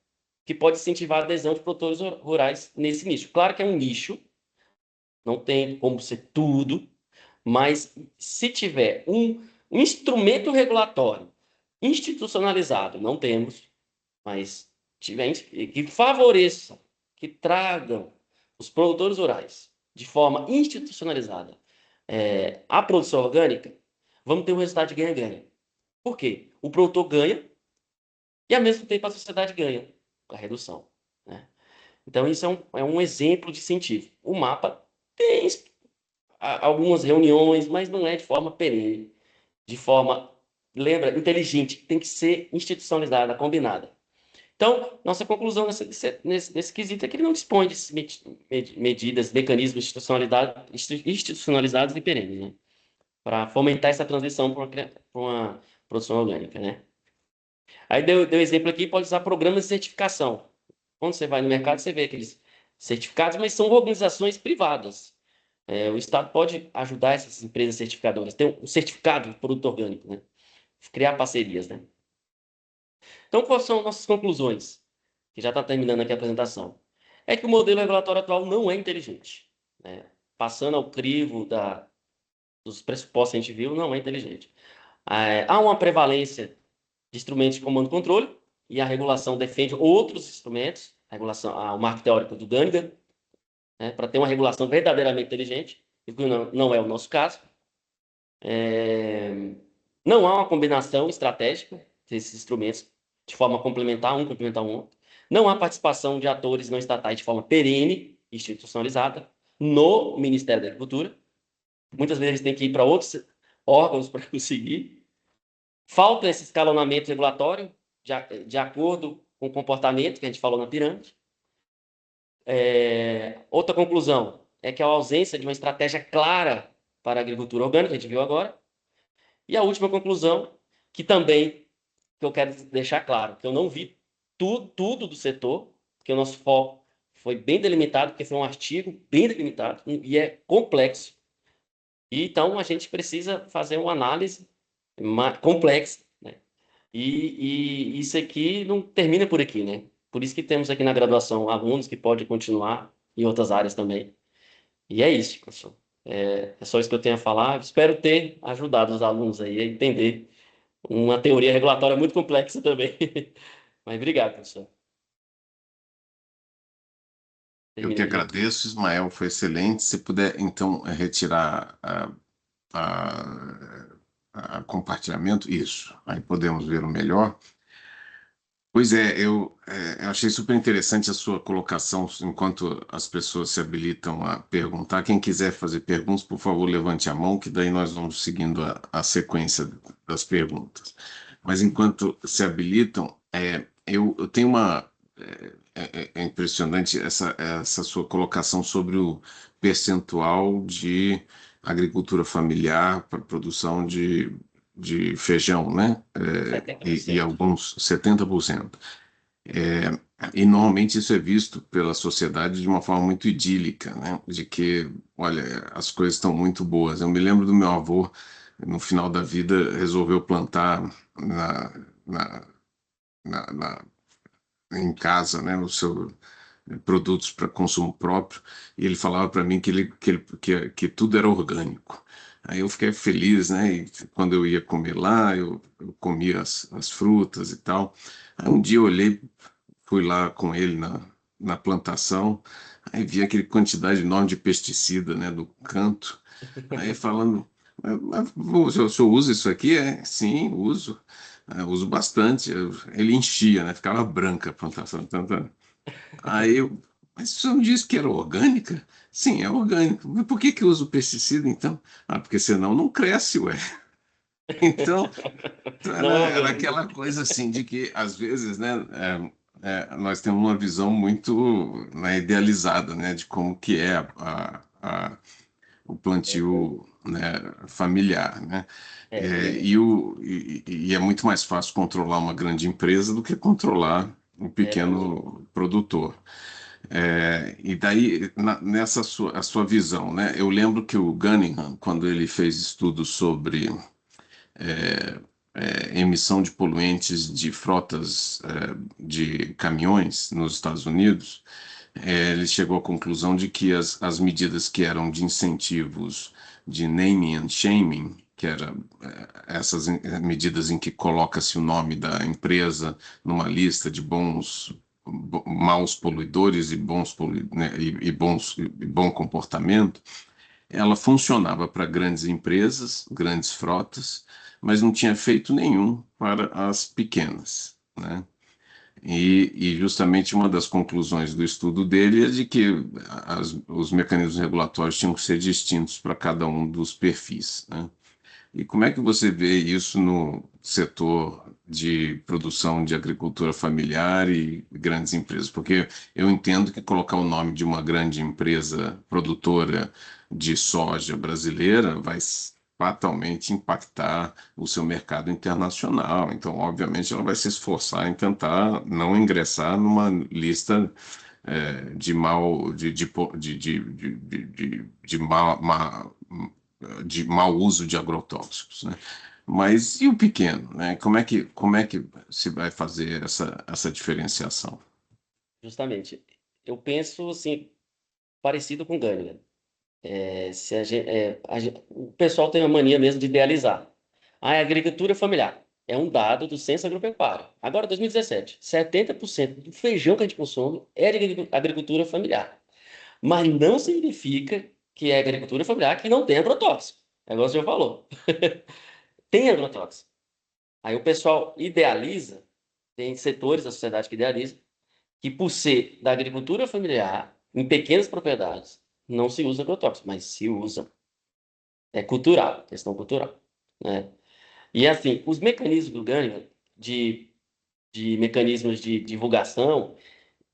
que pode incentivar a adesão de produtores rurais nesse nicho. Claro que é um nicho, não tem como ser tudo, mas se tiver um instrumento regulatório institucionalizado, não temos, mas tiver que favoreça, que tragam os produtores rurais de forma institucionalizada a produção orgânica, vamos ter um resultado de ganha-ganha. Por quê? O produtor ganha e, ao mesmo tempo, a sociedade ganha com a redução. Né? Então, isso é um exemplo de incentivo. O mapa tem algumas reuniões, mas não é de forma perene, de forma, lembra, inteligente, tem que ser institucionalizada, combinada. Então, nossa conclusão nesse quesito é que ele não dispõe de medidas, mecanismos institucionalizados e perenes, né, para fomentar essa transição para uma produção orgânica, né? Aí deu exemplo aqui, pode usar programas de certificação. Quando você vai no mercado, você vê aqueles certificados, mas são organizações privadas. O Estado pode ajudar essas empresas certificadoras. Tem um certificado de produto orgânico, né? Criar parcerias, né? Então, quais são nossas conclusões? Que já está terminando aqui a apresentação. É que o modelo regulatório atual não é inteligente, né? Passando ao crivo dos pressupostos que a gente viu, não é inteligente. Há uma prevalência de instrumentos de comando e controle, e a regulação defende outros instrumentos, o marco teórico do Dunningham, né, para ter uma regulação verdadeiramente inteligente, e que não é o nosso caso. Não há uma combinação estratégica desses instrumentos de forma complementar, um complementar o outro. Não há participação de atores não estatais de forma perene, institucionalizada, no Ministério da Agricultura. Muitas vezes eles têm que ir para outros órgãos para conseguir. Falta esse escalonamento regulatório de acordo com o comportamento que a gente falou na pirâmide. Outra conclusão é que a ausência de uma estratégia clara para a agricultura orgânica, a gente viu agora. E a última conclusão, que também que eu quero deixar claro, que eu não vi tudo do setor, porque o nosso foco foi bem delimitado, porque foi um artigo bem delimitado e é complexo. E, então, a gente precisa fazer uma análise complexa, né? E isso aqui não termina por aqui, né? Por isso que temos aqui na graduação alunos que podem continuar em outras áreas também. E é isso, professor. É só isso que eu tenho a falar. Espero ter ajudado os alunos aí a entender uma teoria regulatória muito complexa também. Mas obrigado, professor. Eu que Terminei aqui. agradeço, Ismael, foi excelente. Se puder, então, retirar a, a compartilhamento, isso, aí podemos ver o melhor. Pois é, eu achei super interessante a sua colocação, enquanto as pessoas se habilitam a perguntar. Quem quiser fazer perguntas, por favor, levante a mão, que daí nós vamos seguindo a sequência das perguntas. Mas enquanto se habilitam, eu tenho uma. É impressionante essa sua colocação sobre o percentual de agricultura familiar para produção de feijão, né? E 70%. alguns 70%. É, e normalmente isso é visto pela sociedade de uma forma muito idílica, né? De que, olha, as coisas estão muito boas. Eu me lembro do meu avô, no final da vida, resolveu plantar na, na, na, em casa, né? O seu produtos para consumo próprio, e ele falava para mim que tudo era orgânico. Aí eu fiquei feliz, né? E quando eu ia comer lá, eu comia as frutas e tal. Aí um dia eu olhei, fui lá com ele na plantação, aí vi aquele quantidade enorme de pesticida, né, do canto. Aí falando, mas o senhor usa isso aqui? Sim, uso. Uso bastante. Ele enchia, né? Ficava branca a plantação. Aí eu, mas você não disse que era orgânica? Sim, é orgânico. Mas por que que usa o pesticida então? Porque senão não cresce, ué. Então, Não é era orgânico. aquela coisa assim de que, às vezes, né, nós temos uma visão muito, né, idealizada, né, de como que é o plantio, né, familiar, né? É, E é muito mais fácil controlar uma grande empresa do que controlar um também. pequeno produtor. E daí, nessa a sua visão, né? Eu lembro que o Cunningham, quando ele fez estudos sobre emissão de poluentes de frotas de caminhões nos Estados Unidos, ele chegou à conclusão de que as medidas que eram de incentivos de naming and shaming, que era essas medidas em que coloca-se o nome da empresa numa lista de maus poluidores e né, e bom comportamento, ela funcionava para grandes empresas, grandes frotas, mas não tinha feito nenhum para as pequenas, né? E justamente uma das conclusões do estudo dele é de que os mecanismos regulatórios tinham que ser distintos para cada um dos perfis, né? E como é que você vê isso no setor de produção de agricultura familiar e grandes empresas? Porque eu entendo que colocar o nome de uma grande empresa produtora de soja brasileira vai fatalmente impactar o seu mercado internacional. Então, obviamente, ela vai se esforçar em tentar não ingressar numa lista de mal de de mau uso de agrotóxicos, né? Mas e o pequeno, né? Como é que se vai fazer essa diferenciação? Justamente. Eu penso, assim, parecido com o Gânia. Se o pessoal tem a mania mesmo de idealizar. A agricultura familiar é um dado do Censo Agropecuário. Agora, 2017, 70% do feijão que a gente consome é de agricultura familiar. Mas não significa que é agricultura familiar que não tem agrotóxico. É igual o senhor falou. Tem agrotóxico. Aí o pessoal idealiza, tem setores da sociedade que idealizam, que por ser da agricultura familiar, em pequenas propriedades, não se usa agrotóxico, mas se usa. É cultural, questão cultural, né? E assim, os mecanismos do Gânima, de, de mecanismos de divulgação,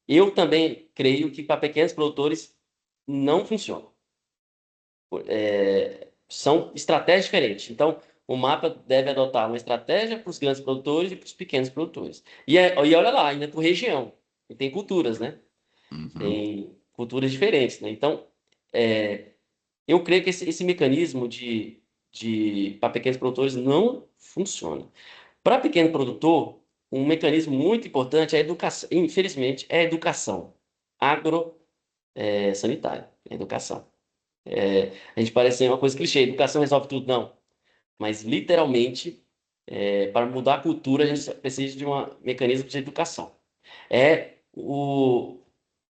eu também creio que para pequenos produtores não funcionam. São estratégias diferentes. Então, o mapa deve adotar uma estratégia para os grandes produtores e para os pequenos produtores. E olha lá, ainda por região. E tem culturas, né? Uhum. Tem culturas diferentes, né? Então, é, eu creio que esse mecanismo de para pequenos produtores não funciona. Para pequeno produtor, um mecanismo muito importante é a educação. Infelizmente, é a educação sanitária, é a educação. A gente parece uma coisa clichê, educação resolve tudo, não. Mas literalmente, para mudar a cultura, a gente precisa de um mecanismo de educação. É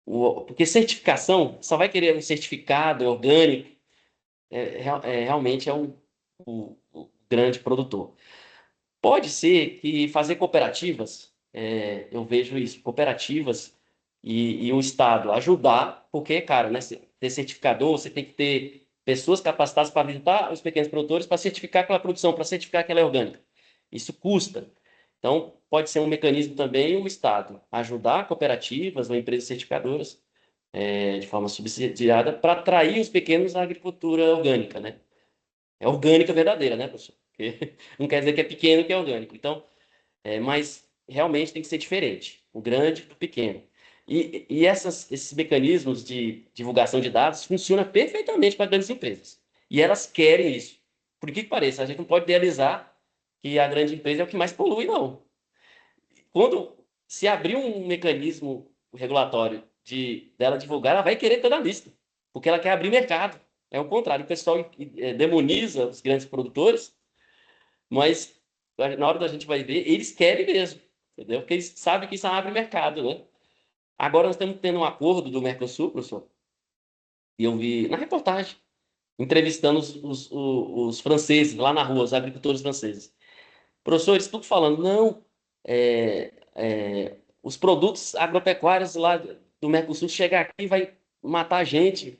porque certificação, só vai querer um certificado orgânico, realmente é o grande produtor. Pode ser que fazer cooperativas, eu vejo isso, cooperativas e o Estado ajudar, porque, cara, né, ter certificador, você tem que ter pessoas capacitadas para visitar os pequenos produtores para certificar aquela produção, para certificar que ela é orgânica. Isso custa. Então, pode ser um mecanismo também o Estado ajudar cooperativas ou empresas certificadoras de forma subsidiada para atrair os pequenos à agricultura orgânica, né? É orgânica verdadeira, né, professor? Porque não quer dizer que é pequeno que é orgânico. Então, mas realmente tem que ser diferente, o grande do pequeno. E esses mecanismos de divulgação de dados funcionam perfeitamente para grandes empresas. E elas querem isso. Por que pareça, a gente não pode idealizar que a grande empresa é o que mais polui, não. Quando se abrir um mecanismo regulatório dela divulgar, ela vai querer estar na lista, porque ela quer abrir mercado. É o contrário, o pessoal demoniza os grandes produtores, mas na hora da gente vai ver, eles querem mesmo, entendeu? Porque eles sabem que isso abre mercado, né? Agora nós estamos tendo um acordo do Mercosul, professor, e eu vi na reportagem, entrevistando os franceses lá na rua, os agricultores franceses. Professores, tudo falando, não, os produtos agropecuários lá do Mercosul chegam aqui e vai matar a gente,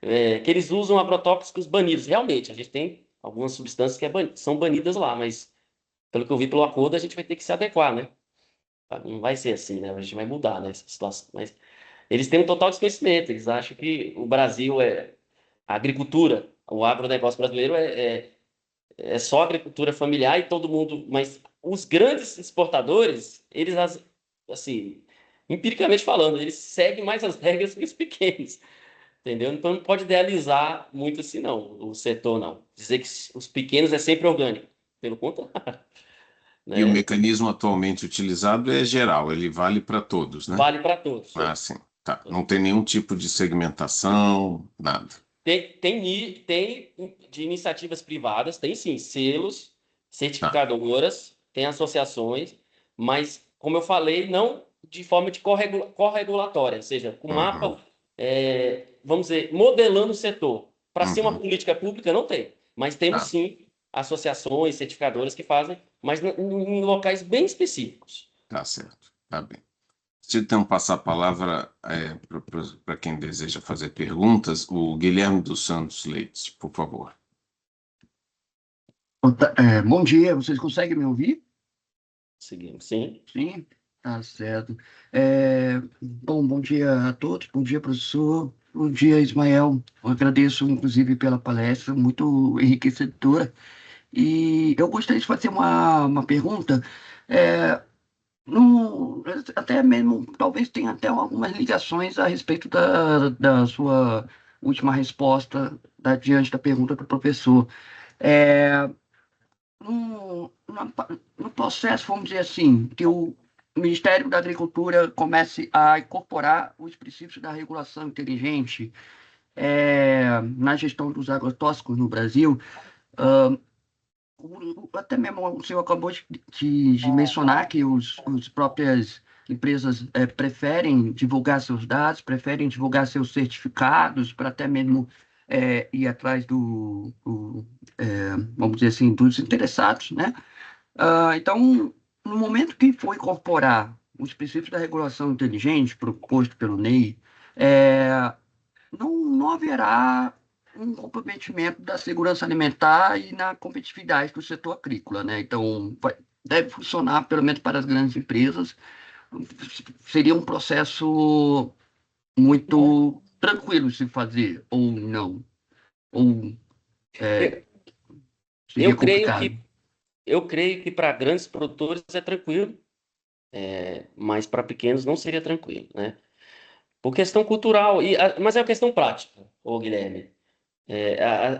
que eles usam agrotóxicos banidos. Realmente, a gente tem algumas substâncias que são banidas lá, mas pelo que eu vi pelo acordo, a gente vai ter que se adequar, né? Não vai ser assim, né? A gente vai mudar, né, essa situação. Mas eles têm um total desconhecimento, eles acham que o Brasil a agricultura, o agronegócio brasileiro é só agricultura familiar e todo mundo. Mas os grandes exportadores, eles, assim, empiricamente falando, eles seguem mais as regras que os pequenos, entendeu? Então não pode idealizar muito assim, não, o setor, não. Dizer que os pequenos é sempre orgânico. Pelo contrário, E o né? mecanismo atualmente utilizado é geral, ele vale para todos, né? Vale para todos. Ah, sim, tá. Não tem nenhum tipo de segmentação, nada. Tem de iniciativas privadas, tem sim, selos, Tá. certificadoras, tem associações, mas, como eu falei, não de forma de corregulatória, ou seja, com Uhum. mapa, vamos dizer, modelando o setor. Para ser uma Uhum. política pública, não tem, mas temos Tá, sim associações, certificadoras que fazem, mas em locais bem específicos. tá certo. Tá bem. Se então passar a palavra para quem deseja fazer perguntas, o Guilherme dos Santos Leite, por favor. Bom dia, vocês conseguem me ouvir? Seguimos, sim. Sim, tá certo. Bom dia a todos, bom dia, professor, bom dia, Ismael. Eu agradeço, inclusive, pela palestra, muito enriquecedora. E eu gostaria de fazer uma pergunta, é, até mesmo, talvez tenha até algumas ligações a respeito da sua última resposta, diante da pergunta do professor. É, no processo, vamos dizer assim, que o Ministério da Agricultura comece a incorporar os princípios da regulação inteligente na gestão dos agrotóxicos no Brasil, até mesmo o senhor acabou de mencionar que as próprias empresas preferem divulgar seus dados, preferem divulgar seus certificados para até mesmo ir atrás vamos dizer assim, dos interessados, né? Então, no momento que for incorporar os princípios da regulação inteligente proposto pelo NEI, é, não haverá um comprometimento da segurança alimentar e na competitividade do setor agrícola, né? Então, deve funcionar, pelo menos para as grandes empresas, seria um processo muito tranquilo de se fazer, ou não, ou Eu, seria eu creio complicado. que eu creio que para grandes produtores é tranquilo, mas para pequenos não seria tranquilo, né? Por questão cultural, mas é uma questão prática, ô Guilherme.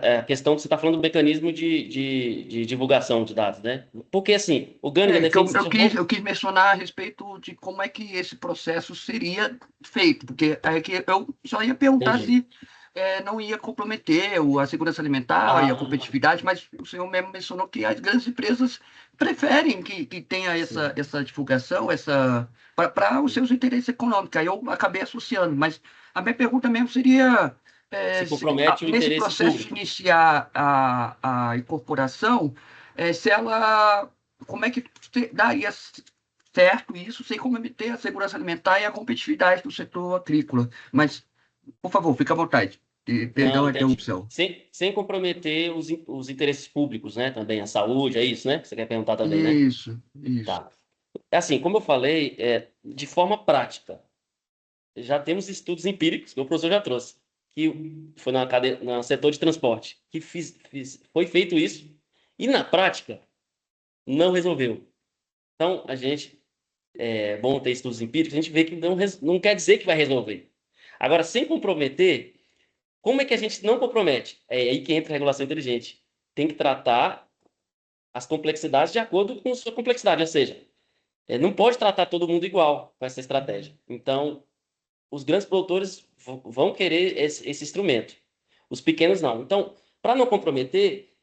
A questão que você está falando do mecanismo de divulgação de dados, né? Porque assim, o Gânica Que eu, defende eu seja quis, eu quis mencionar a respeito de como é que esse processo seria feito, porque é que eu só ia perguntar entendi. se não ia comprometer a segurança alimentar e a Ah, competitividade, mas o senhor mesmo mencionou que as grandes empresas preferem que tenha sim. essa divulgação, para os seus interesses econômicos. Aí eu acabei associando, mas a minha pergunta mesmo seria Se compromete o nesse interesse processo de público. iniciar a incorporação, se ela como é que daria certo isso sem comprometer a segurança alimentar e a competitividade do setor agrícola? Mas, por favor, fique à vontade. Perdão Não, a entendi. interrupção. Sem comprometer os interesses públicos, né? Também a saúde, é isso, né? Que você quer perguntar também, né? Isso. Tá. É assim, como eu falei, de forma prática, já temos estudos empíricos, que o professor já trouxe, que foi no setor de transporte, que foi feito isso, e na prática não resolveu. Então, a gente, é bom ter estudos empíricos, a gente vê que não quer dizer que vai resolver. Agora, sem comprometer, como é que a gente não compromete? É aí que entra a regulação inteligente. Tem que tratar as complexidades de acordo com sua complexidade, ou seja, não pode tratar todo mundo igual com essa estratégia. Então, os grandes produtores vão querer esse instrumento, os pequenos não. Então, para não comprometer,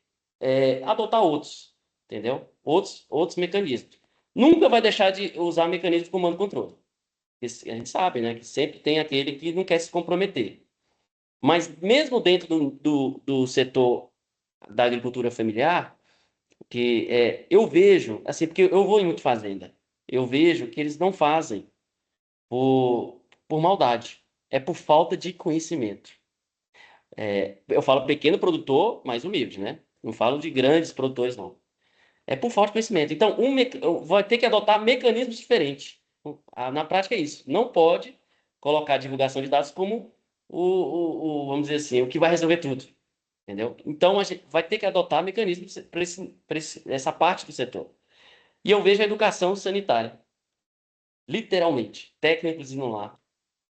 adotar outros, entendeu? Outros mecanismos. Nunca vai deixar de usar mecanismos de comando e controle. A gente sabe, né, que sempre tem aquele que não quer se comprometer. Mas mesmo dentro do setor da agricultura familiar, que eu vejo, assim, porque eu vou em muito fazenda, eu vejo que eles não fazem por maldade, é por falta de conhecimento. Eu falo pequeno produtor, mais humilde, né? Não falo de grandes produtores, não. É por falta de conhecimento. Então, vai ter que adotar mecanismos diferentes. Na prática é isso. Não pode colocar a divulgação de dados como vamos dizer assim, o que vai resolver tudo. Entendeu? Então, a gente vai ter que adotar mecanismos para essa parte do setor. E eu vejo a educação sanitária, literalmente, técnicos indo lá,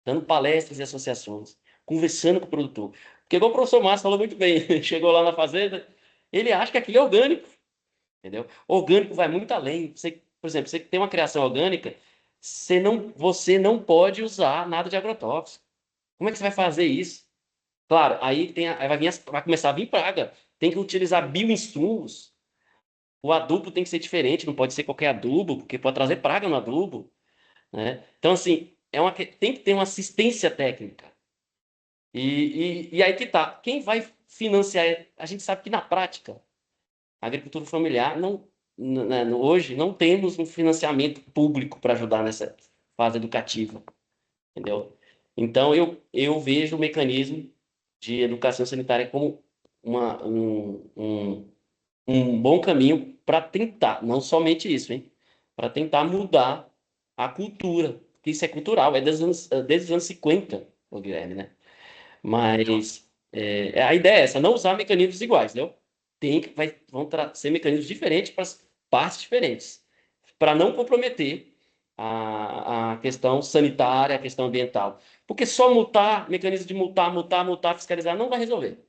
dando palestras e associações, conversando com o produtor. Porque, igual o professor Márcio falou muito bem, ele chegou lá na fazenda, ele acha que aquilo é orgânico, entendeu? Orgânico vai muito além. Você, por exemplo, você tem uma criação orgânica, você não pode usar nada de agrotóxico. Como é que você vai fazer isso? Claro, aí vai começar a vir praga. Tem que utilizar bioinsumos. O adubo tem que ser diferente, não pode ser qualquer adubo, porque pode trazer praga no adubo, né? Então, assim, tem que ter uma assistência técnica. E aí que tá. Quem vai financiar? A gente sabe que na prática, a agricultura familiar hoje não temos um financiamento público para ajudar nessa fase educativa, entendeu? Então, eu vejo o mecanismo de educação sanitária como um bom caminho para tentar, não somente isso, hein? Para tentar mudar a cultura, que isso é cultural, é desde os anos 50, o Guilherme, né? Mas a ideia é essa, não usar mecanismos iguais, entendeu? Vão ser mecanismos diferentes para as partes diferentes, para não comprometer a questão sanitária, a questão ambiental. Porque só multar, mecanismo de multar, fiscalizar, não vai resolver.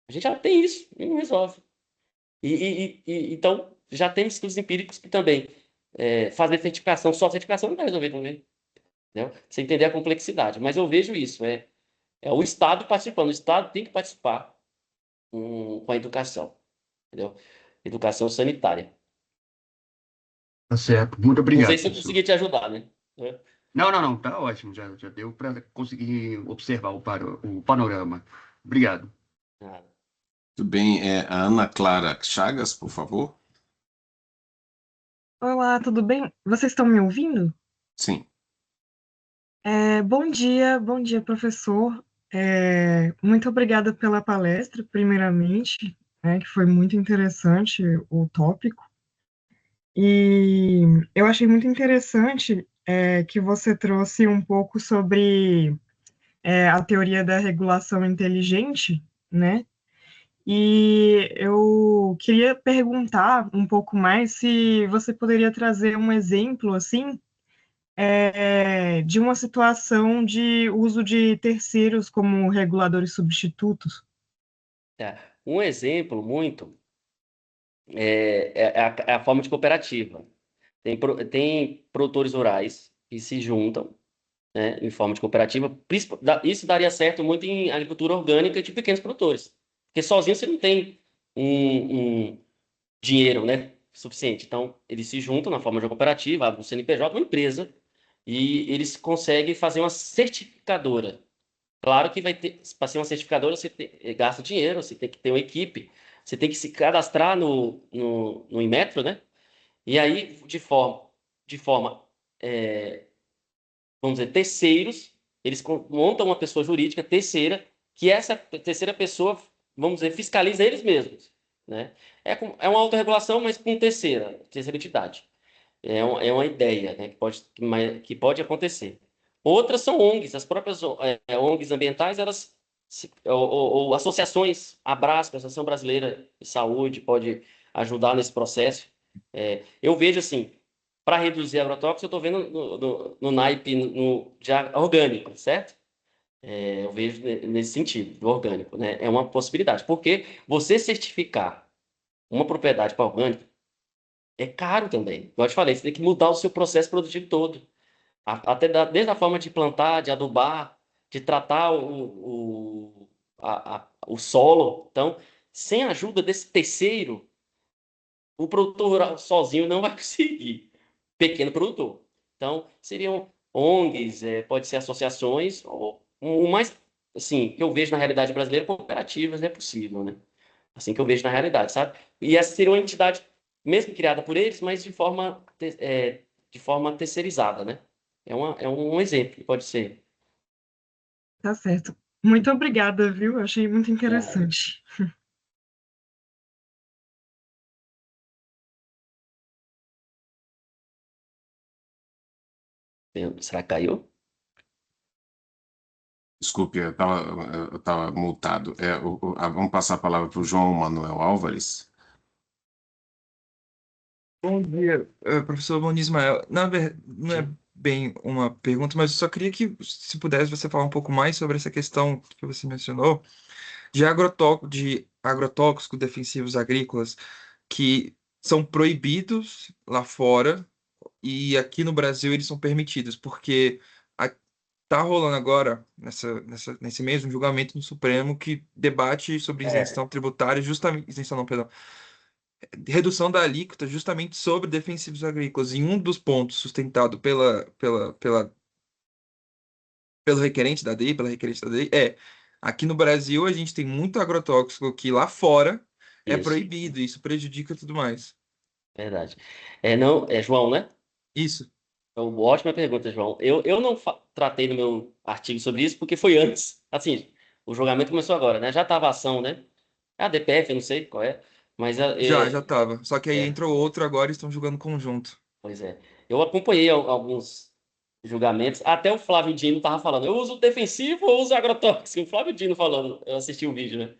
A gente já tem isso e não resolve. Então, já temos estudos empíricos que também fazer certificação, só certificação não vai resolver também. Entendeu? Você entender a complexidade. Mas eu vejo isso, é o Estado participando. O Estado tem que participar com a educação, entendeu? Educação sanitária. Tá certo. Muito Não sei obrigado, se eu professor. consegui te ajudar, né? Não, não, não, tá ótimo. Já deu para conseguir observar o panorama. Obrigado. Ah, Tudo bem, a Ana Clara Chagas, por favor? Olá, tudo bem? Vocês estão me ouvindo? Sim. Bom dia, professor. Muito obrigada pela palestra, primeiramente, né, que foi muito interessante o tópico. E eu achei muito interessante que você trouxe um pouco sobre a teoria da regulação inteligente, né? E eu queria perguntar um pouco mais se você poderia trazer um exemplo, assim, de uma situação de uso de terceiros como reguladores substitutos. tá. Um exemplo muito é a forma de cooperativa. Tem produtores rurais que se juntam, né, em forma de cooperativa. Isso daria certo muito em agricultura orgânica de pequenos produtores. Porque sozinho você não tem um dinheiro, né, suficiente. Então, eles se juntam na forma de uma cooperativa, abrem um CNPJ, uma empresa, e eles conseguem fazer uma certificadora. Claro que vai ter, para ser uma certificadora, gasta dinheiro, você tem que ter uma equipe, você tem que se cadastrar no Inmetro, né? E aí, de forma vamos dizer, terceiros, eles montam uma pessoa jurídica terceira, que essa terceira pessoa, vamos dizer, fiscaliza eles mesmos, né? É uma autorregulação, mas com terceira entidade. É uma ideia, né, que pode acontecer. Outras são ONGs, as próprias ONGs ambientais, elas ou associações, a Abrasco, a Associação Brasileira de Saúde, pode ajudar nesse processo. Eu vejo assim, para reduzir agrotóxicos, eu estou vendo no naipe orgânico, certo? Eu vejo nesse sentido, do orgânico, né? É uma possibilidade. Porque você certificar uma propriedade para orgânico é caro também. Igual eu te falei, você tem que mudar o seu processo produtivo todo. Desde a forma de plantar, de adubar, de tratar o solo. Então, sem a ajuda desse terceiro, o produtor rural sozinho não vai conseguir. Pequeno produtor. Então, seriam ONGs, pode ser associações, ou o mais, assim, que eu vejo na realidade brasileira, cooperativas é possível, né? Assim que eu vejo na realidade, sabe? E essa seria uma entidade, mesmo criada por eles, mas de forma terceirizada, né? É um exemplo que pode ser. Tá certo. Muito obrigada, viu? Achei muito Ah, interessante. será que caiu? Desculpe, eu tava multado. Vamos passar a palavra para o João Manuel Álvares. Bom dia, professor. Bom dia, Ismael. Não é bem uma pergunta, mas eu só queria que, se pudesse, você falar um pouco mais sobre essa questão que você mencionou de agrotóxicos defensivos agrícolas que são proibidos lá fora e aqui no Brasil eles são permitidos, porque tá rolando agora, nesse mesmo julgamento no Supremo, que debate sobre É, isenção tributária, justamente, isenção não, perdão, redução da alíquota justamente sobre defensivos agrícolas. E um dos pontos sustentado pelo requerente da DEI, pela requerente da DEI, aqui no Brasil a gente tem muito agrotóxico que lá fora é isso, proibido, e isso prejudica tudo mais. verdade. Não, João, né? Isso. Ótima pergunta, João. Eu não tratei no meu artigo sobre isso porque foi antes. Assim, o julgamento começou agora, né? Já estava a ação, né? É a DPF, eu não sei qual é. Mas Já estava. Só que aí é, entrou outro agora e estão jogando conjunto. pois é. Eu acompanhei alguns julgamentos. Até o Flávio Dino estava falando. Eu uso defensivo ou uso agrotóxico? O Flávio Dino falando. Eu assisti o vídeo, né?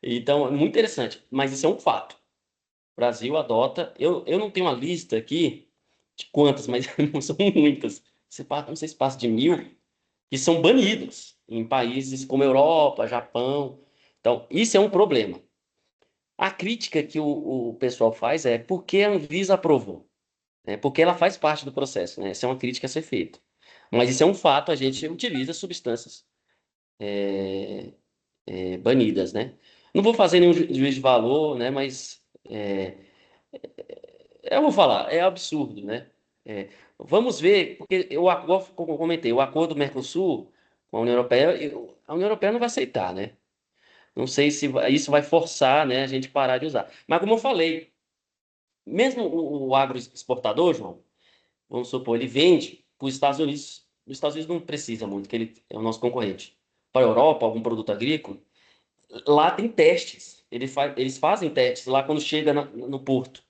Então, é muito interessante. Mas isso é um fato. O Brasil adota. Eu não tenho uma lista aqui de quantas, mas não são muitas. Não sei se passa de 1.000, que são banidos em países como Europa, Japão. Então, isso é um problema. A crítica que o pessoal faz é por que a Anvisa aprovou? Né? Porque ela faz parte do processo, né? Essa é uma crítica a ser feita. Mas isso é um fato, a gente utiliza substâncias banidas, né? Não vou fazer nenhum juízo de valor, né? Mas eu vou falar, é absurdo, né? É, vamos ver, porque como eu comentei, o acordo do Mercosul com a União Europeia, a União Europeia não vai aceitar, né? Não sei se isso vai forçar, né, a gente parar de usar. Mas como eu falei, mesmo o agroexportador, João, vamos supor, ele vende para os Estados Unidos. Os Estados Unidos não precisa muito, que ele é o nosso concorrente. Para a Europa, algum produto agrícola, lá tem testes. Eles fazem testes lá quando chega no porto.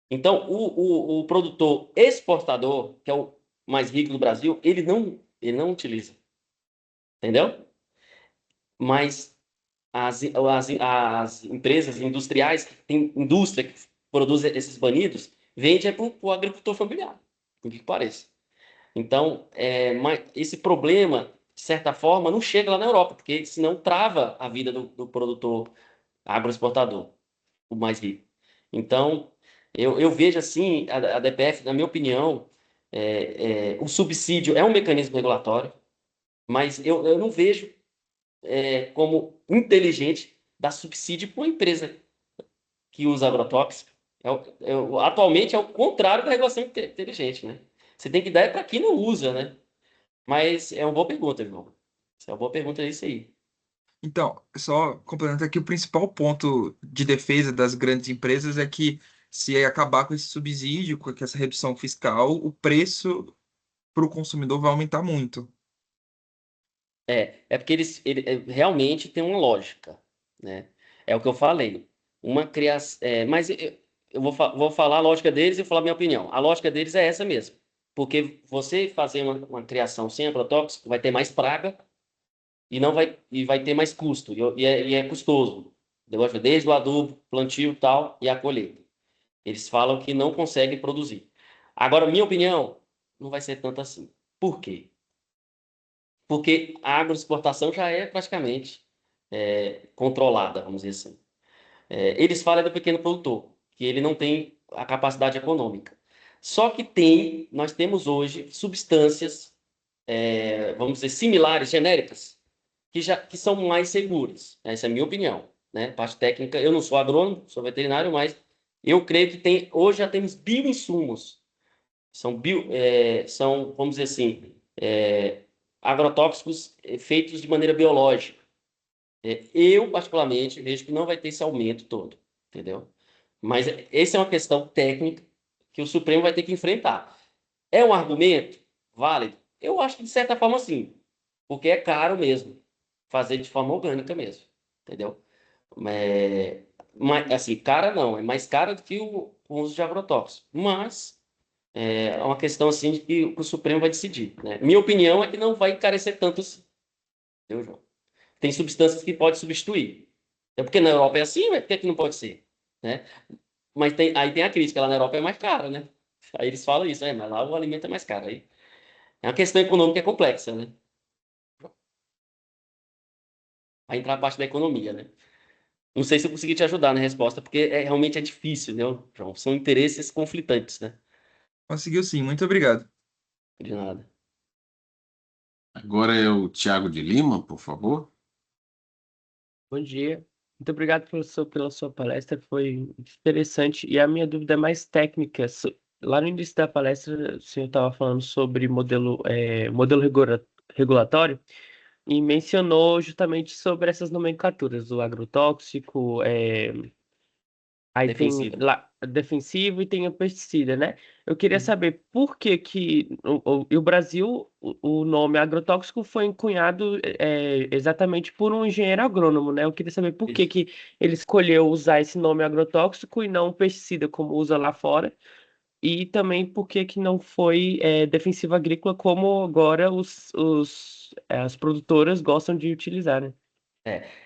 Então, o produtor exportador, que é o mais rico do Brasil, ele não utiliza. Entendeu? Mas as empresas industriais, tem indústria que produz esses banidos, vende para o agricultor familiar, por que pareça. Então, mas esse problema, de certa forma, não chega lá na Europa, porque senão trava a vida do produtor agroexportador, o mais rico. Então, eu vejo assim, a DPF, na minha opinião, o subsídio é um mecanismo regulatório, mas eu não vejo como inteligente dar subsídio para uma empresa que usa agrotóxico. Atualmente é o contrário da regulação inteligente, né? Você tem que dar para quem não usa, né? Mas é uma boa pergunta, irmão. Essa é uma boa pergunta, é isso aí. Então, só complementando aqui, o principal ponto de defesa das grandes empresas é que se acabar com esse subsídio, com essa redução fiscal, o preço para o consumidor vai aumentar muito. É porque realmente tem uma lógica, né? É o que eu falei. Uma criação. Mas eu vou falar a lógica deles e vou falar a minha opinião. A lógica deles é essa mesmo. Porque você fazer uma criação sem agrotóxico vai ter mais praga e vai ter mais custo. E é custoso. Desde o adubo, plantio e tal, e a colheita. Eles falam que não conseguem produzir. Agora, minha opinião, não vai ser tanto assim. Por quê? Porque a agroexportação já é praticamente controlada, vamos dizer assim. Eles falam do pequeno produtor, que ele não tem a capacidade econômica. Só que nós temos hoje substâncias, vamos dizer, similares, genéricas, que são mais seguras. Essa é a minha opinião, né? Parte técnica, eu não sou agrônomo, sou veterinário, mas eu creio que hoje já temos bioinsumos. São, vamos dizer assim, agrotóxicos feitos de maneira biológica. Eu, particularmente, vejo que não vai ter esse aumento todo, entendeu? Mas essa é uma questão técnica que o Supremo vai ter que enfrentar. É um argumento válido? Eu acho que, de certa forma, sim. Porque é caro mesmo. Fazer de forma orgânica mesmo. Entendeu? Mas, assim, cara não. É mais caro do que o uso de agrotóxicos. Mas é uma questão, assim, de que o Supremo vai decidir, né? Minha opinião é que não vai encarecer tanto assim. Entendeu, João? Tem substâncias que pode substituir. É porque na Europa é assim, mas por que é que não pode ser? Né? Mas aí tem a crítica, lá na Europa é mais caro, né? Aí eles falam isso, mas lá o alimento é mais caro. Aí é uma questão econômica complexa, né? Vai entrar a parte da economia, né? Não sei se eu consegui te ajudar na resposta, porque realmente é difícil, né, João? São interesses conflitantes, né? Conseguiu sim, muito obrigado. De nada. Agora é o Tiago de Lima, por favor. Bom dia. Muito obrigado pela sua palestra, foi interessante. E a minha dúvida é mais técnica. Lá no início da palestra, o senhor estava falando sobre modelo regulatório e mencionou justamente sobre essas nomenclaturas, o agrotóxico, Aí tem defensivo. lá defensivo e tem o pesticida, né? Eu queria saber por que que o Brasil, o nome agrotóxico foi encunhado exatamente por um engenheiro agrônomo, né? Eu queria saber por que Isso. que ele escolheu usar esse nome agrotóxico e não pesticida, como usa lá fora, e também por que que não foi defensivo agrícola, como agora as produtoras gostam de utilizar, né?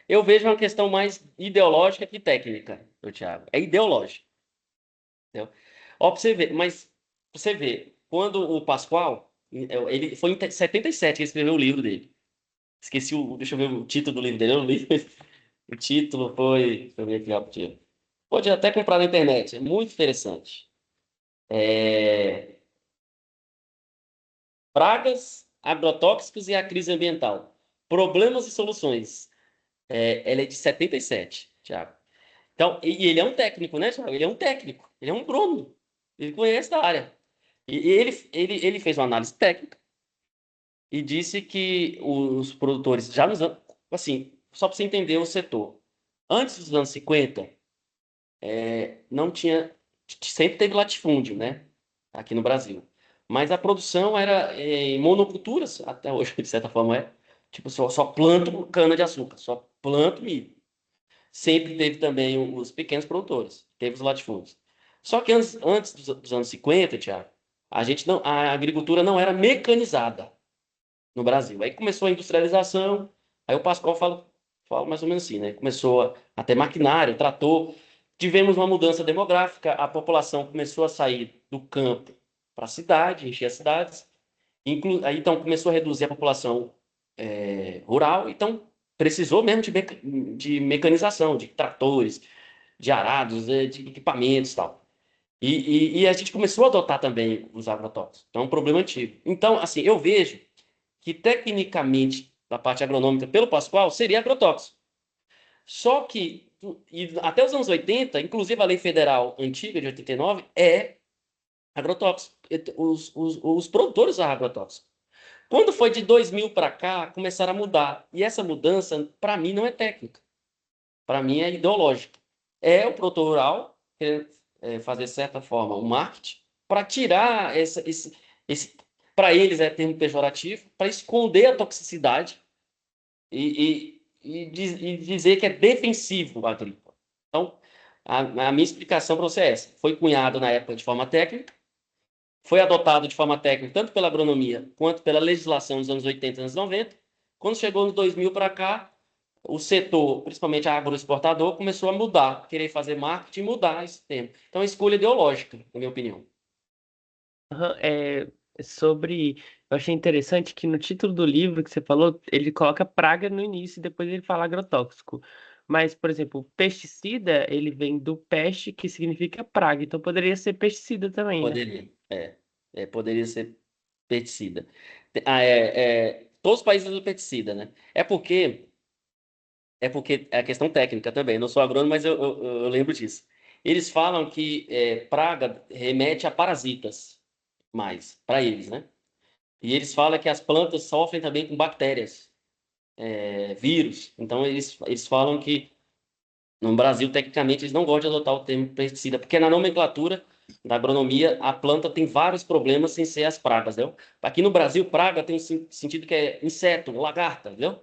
Eu vejo uma questão mais ideológica que técnica, Thiago. É ideológico. Entendeu? Ó, pra você ver, mas pra você ver, quando o Pascoal, ele foi em 77 que ele escreveu o livro dele. Esqueci deixa eu ver o título do livro dele, eu não li. O título foi, deixa eu ver aqui rapidinho. Pode até comprar na internet, é muito interessante. É, Pragas, agrotóxicos e a crise ambiental. Problemas e soluções. Ela é de 77, Thiago. Então, e ele é um técnico, né, Thiago? Ele é um técnico, ele é um agrônomo. Ele conhece da área. E ele fez uma análise técnica e disse que os produtores, já nos anos, assim, só para você entender o setor, antes dos anos 50, não tinha, sempre teve latifúndio, né, aqui no Brasil. Mas a produção era em monoculturas, até hoje, de certa forma é, tipo, só planto cana-de-açúcar, só planto milho. Sempre teve também os pequenos produtores, teve os latifúndios. Só que antes dos anos 50, Thiago, a agricultura não era mecanizada no Brasil. Aí começou a industrialização, aí o Pascoal fala mais ou menos assim, né? Começou a ter maquinário, trator, tivemos uma mudança demográfica, a população começou a sair do campo para a cidade, encher as cidades, aí então começou a reduzir a população rural, então precisou mesmo de mecanização, de tratores, de arados, de equipamentos e tal. E a gente começou a adotar também os agrotóxicos. Então, é um problema antigo. Então, assim, eu vejo que tecnicamente, da parte agronômica, pelo Pascoal, seria agrotóxico. Só que, até os anos 80, inclusive a lei federal antiga de 89, é agrotóxico. Os produtores são agrotóxicos. Quando foi de 2000 para cá, começaram a mudar. E essa mudança, para mim, não é técnica. Para mim, é ideológica. É o produtor rural querendo fazer, de certa forma, o marketing para tirar esse para eles é termo pejorativo, para esconder a toxicidade e dizer que é defensivo agrícola. Então, a minha explicação para você é essa. Foi cunhado na época de forma técnica, foi adotado de forma técnica tanto pela agronomia quanto pela legislação dos anos 80 e anos 90. Quando chegou nos 2000 para cá, o setor, principalmente agroexportador, começou a mudar, querer fazer marketing e mudar esse tema. Então, é escolha ideológica, na minha opinião. Aham, eu achei interessante que no título do livro que você falou, ele coloca praga no início e depois ele fala agrotóxico. Mas, por exemplo, pesticida, ele vem do peste, que significa praga, então poderia ser pesticida também, né? Poderia, poderia ser pesticida. Todos os países usam pesticida, né? É porque é a questão técnica também. Eu não sou agrônomo, mas eu lembro disso. Eles falam que praga remete a parasitas, mais, para eles, né? E eles falam que as plantas sofrem também com bactérias, vírus. Então, eles falam que no Brasil, tecnicamente, eles não gostam de adotar o termo pesticida, porque na nomenclatura da agronomia, a planta tem vários problemas sem ser as pragas, entendeu? Aqui no Brasil, praga tem um sentido que é inseto, lagarta, entendeu?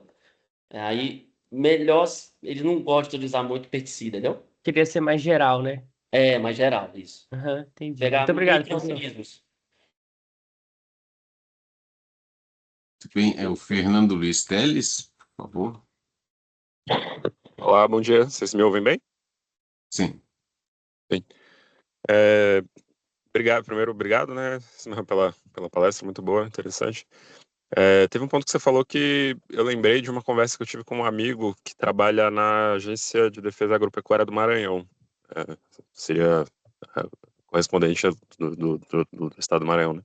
Aí, melhor, eles não gostam de usar muito pesticida, entendeu? Queria ser mais geral, né? É, mais geral, isso. Aham, entendi. Pegar Muito obrigado, professor. micro-organismos. Muito bem, é o Fernando Luiz Teles, por favor. Olá, bom dia. Vocês me ouvem bem? Sim. Bem. Primeiro, obrigado, né, Simão, pela palestra, muito boa, interessante. Teve um ponto que você falou que eu lembrei de uma conversa que eu tive com um amigo que trabalha na Agência de Defesa Agropecuária do Maranhão. Seria correspondente do estado do Maranhão, né?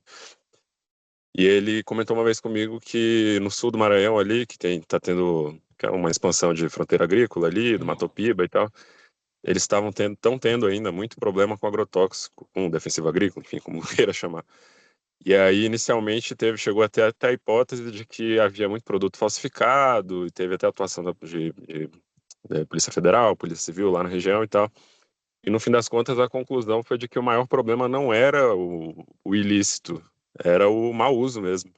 E ele comentou uma vez comigo que no sul do Maranhão ali, que tá tendo uma expansão de fronteira agrícola ali, do Mato Piba e tal, eles estão tendo ainda muito problema com agrotóxico, com defensivo agrícola, enfim, como queira chamar. E aí, inicialmente, chegou até a hipótese de que havia muito produto falsificado, e teve até a atuação de Polícia Federal, Polícia Civil lá na região e tal. E no fim das contas, a conclusão foi de que o maior problema não era o ilícito, era o mau uso mesmo.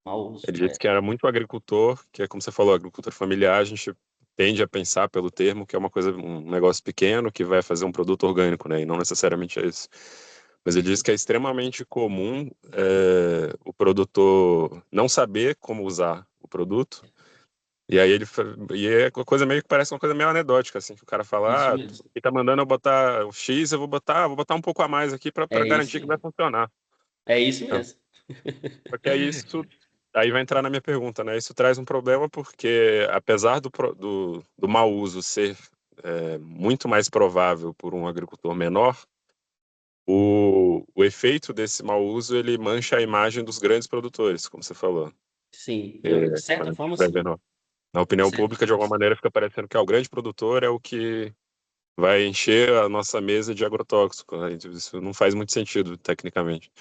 Mau uso. Ele disse que era muito agricultor, que é como você falou, agricultor familiar, a gente tende a pensar pelo termo que é uma coisa, um negócio pequeno que vai fazer um produto orgânico, né? E não necessariamente é isso. Mas ele diz que é extremamente comum o produtor não saber como usar o produto. E aí e é uma coisa meio que parece uma coisa meio anedótica, assim, que o cara Isso fala, mesmo. ele tá mandando eu botar o X, eu vou botar um pouco a mais aqui para É isso garantir que vai mesmo. funcionar. É isso Então, mesmo. só que aí isso aí vai entrar na minha pergunta, né? Isso traz um problema porque apesar do mau uso ser muito mais provável por um agricultor menor, o efeito desse mau uso ele mancha a imagem dos grandes produtores, como você falou. Sim, de Quando a certa gente forma, vai sim. vendo na De opinião certa pública, de forma, alguma sim. maneira, fica parecendo que o grande produtor é o que vai encher a nossa mesa de agrotóxico, né? Isso não faz muito sentido, tecnicamente.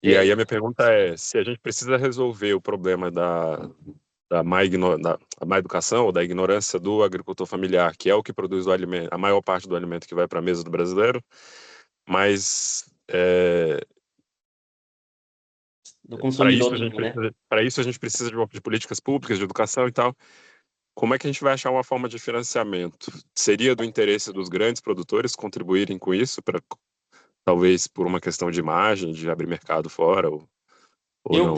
E aí a É, minha pergunta é, se a gente precisa resolver o problema da má educação ou da ignorância do agricultor familiar, que é o que produz o alimento, a maior parte do alimento que vai para a mesa do brasileiro, mas do consumidor não, né? para isso a gente precisa de políticas públicas, de educação e tal. Como é que a gente vai achar uma forma de financiamento? Seria do interesse dos grandes produtores contribuírem com isso, para talvez por uma questão de imagem, de abrir mercado fora, ou não?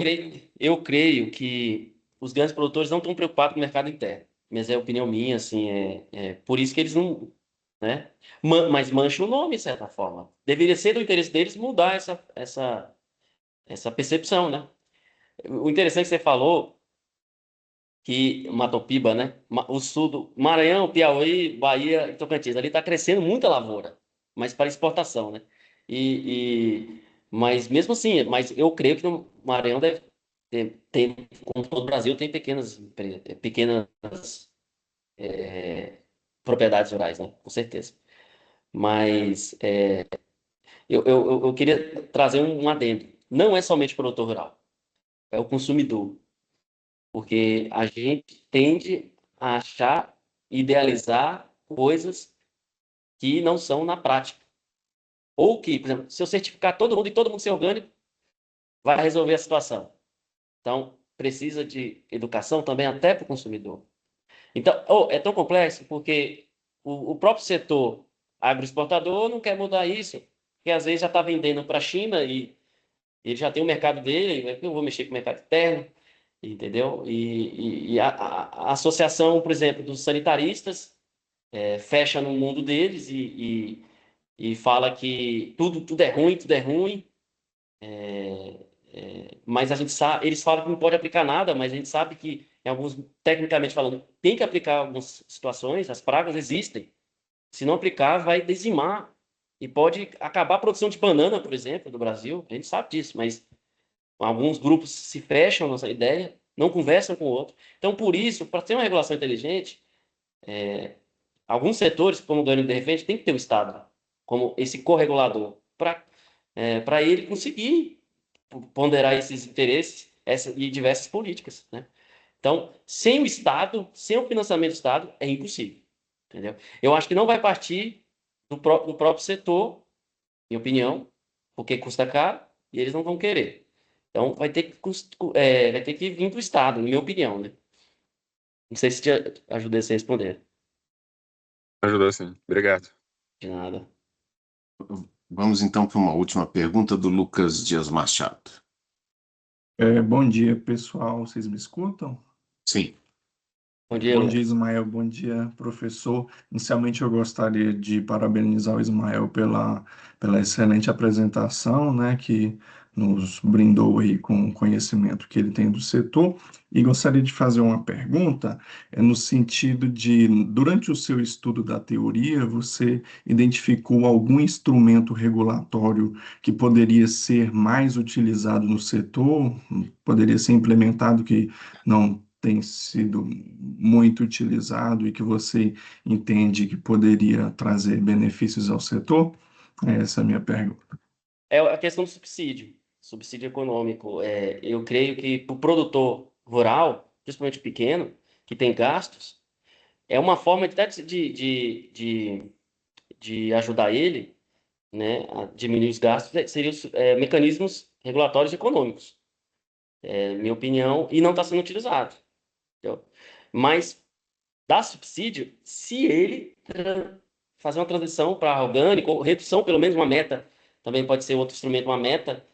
Eu creio que os grandes produtores não estão preocupados com o mercado interno. Mas é opinião minha, assim, é por isso que eles não, né? Mas mancha o nome, de certa forma. Deveria ser do interesse deles mudar essa percepção, né? O interessante que você falou que Matopiba, né? O sul do Maranhão, Piauí, Bahia e Tocantins, ali está crescendo muita lavoura, mas para exportação, né? Mas mesmo assim, mas eu creio que no Maranhão deve tem, como todo o Brasil, tem pequenas propriedades rurais, né? Com certeza. Mas eu queria trazer um adendo. Não é somente o produtor rural, é o consumidor. Porque a gente tende a achar, idealizar coisas que não são na prática. Ou que, por exemplo, se eu certificar todo mundo e todo mundo ser orgânico, vai resolver a situação. Então, precisa de educação também até para o consumidor. Então, é tão complexo porque o próprio setor agroexportador não quer mudar isso, porque às vezes já está vendendo para a China e ele já tem o mercado dele, eu vou mexer com o mercado interno, entendeu? E a associação, por exemplo, dos sanitaristas fecha no mundo deles e fala que tudo é ruim, mas a gente sabe, eles falam que não pode aplicar nada, mas a gente sabe que, em alguns, tecnicamente falando, tem que aplicar algumas situações, as pragas existem. Se não aplicar, vai dizimar e pode acabar a produção de banana, por exemplo, do Brasil. A gente sabe disso, mas alguns grupos se fecham nessa ideia, não conversam com o outro. Então, por isso, para ter uma regulação inteligente, alguns setores, como o ganho de repente, tem que ter o Estado como esse corregulador para ele conseguir ponderar esses interesses e diversas políticas, né? Então, sem o Estado, sem o financiamento do Estado, é impossível, entendeu? Eu acho que não vai partir do próprio setor, minha opinião, porque custa caro e eles não vão querer. Então, vai ter que vir do Estado, na minha opinião, né? Não sei se te ajudei a se responder. Ajudou sim. Obrigado. De nada. Vamos então para uma última pergunta do Lucas Dias Machado. Bom dia, pessoal. Vocês me escutam? Sim. Bom dia, Bom dia, Lucas. Ismael. Bom dia, professor. Inicialmente, eu gostaria de parabenizar o Ismael pela excelente apresentação, né, que nos brindou aí com o conhecimento que ele tem do setor. E gostaria de fazer uma pergunta, no sentido de, durante o seu estudo da teoria, você identificou algum instrumento regulatório que poderia ser mais utilizado no setor, poderia ser implementado que não tem sido muito utilizado e que você entende que poderia trazer benefícios ao setor? Essa é a minha pergunta. É a questão do subsídio econômico. Eu creio que para o produtor rural, principalmente pequeno, que tem gastos, é uma forma de de ajudar ele, né, a diminuir os gastos, seriam mecanismos regulatórios econômicos, minha opinião, e não está sendo utilizado. Entendeu? Mas dá subsídio se ele fazer uma transição para orgânico, ou redução, pelo menos uma meta, também pode ser outro instrumento, uma meta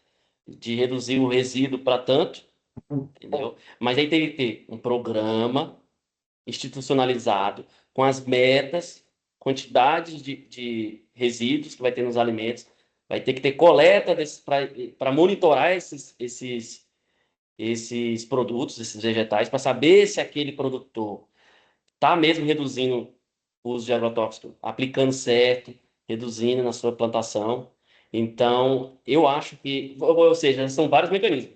de reduzir o resíduo para tanto, entendeu? Mas aí tem que ter um programa institucionalizado com as metas, quantidades de resíduos que vai ter nos alimentos, vai ter que ter coleta para monitorar esses produtos, esses vegetais, para saber se aquele produtor está mesmo reduzindo o uso de agrotóxico, aplicando certo, reduzindo na sua plantação. Então, eu acho que, ou seja, são vários mecanismos.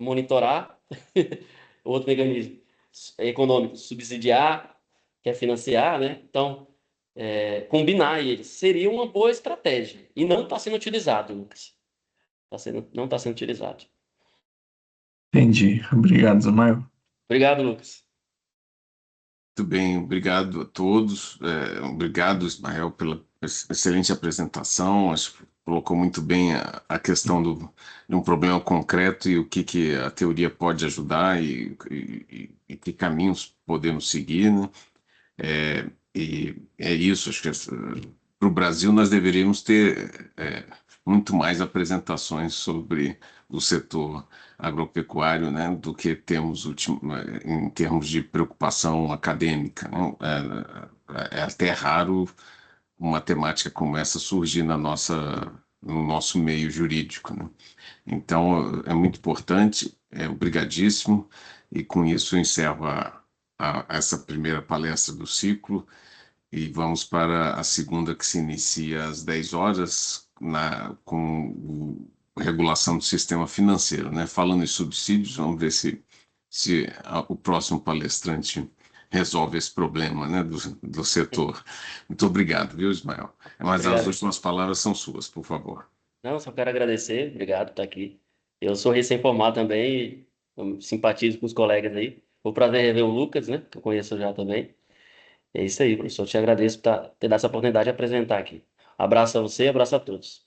Monitorar, outro mecanismo econômico, subsidiar, que é financiar, né? Então, combinar eles seria uma boa estratégia. E não está sendo utilizado, Lucas. Não está sendo utilizado. Entendi. Obrigado, Ismael. Obrigado, Lucas. Muito bem, obrigado a todos. Obrigado, Ismael, pela excelente apresentação. Acho que colocou muito bem a questão de um problema concreto e o que a teoria pode ajudar e que caminhos podemos seguir, né? E é isso, acho que para o Brasil nós deveríamos ter muito mais apresentações sobre o setor agropecuário, né, do que temos em termos de preocupação acadêmica, né? É até raro uma temática como essa surgir no nosso meio jurídico, né? Então, é muito importante, obrigadíssimo, e com isso eu encerro essa primeira palestra do ciclo e vamos para a segunda, que se inicia às 10 horas, com regulação do sistema financeiro, né? Falando em subsídios, vamos ver se o próximo palestrante resolve esse problema, né, do setor. Muito obrigado, viu, Ismael? Mas as Obrigado. últimas palavras são suas, por favor. Não, só quero agradecer, obrigado por estar aqui. Eu sou recém-formado também, e eu simpatizo com os colegas aí. Foi um prazer rever o Lucas, né, que eu conheço já também. É isso aí, professor. Te agradeço por ter dado essa oportunidade de apresentar aqui. Abraço a você, abraço a todos.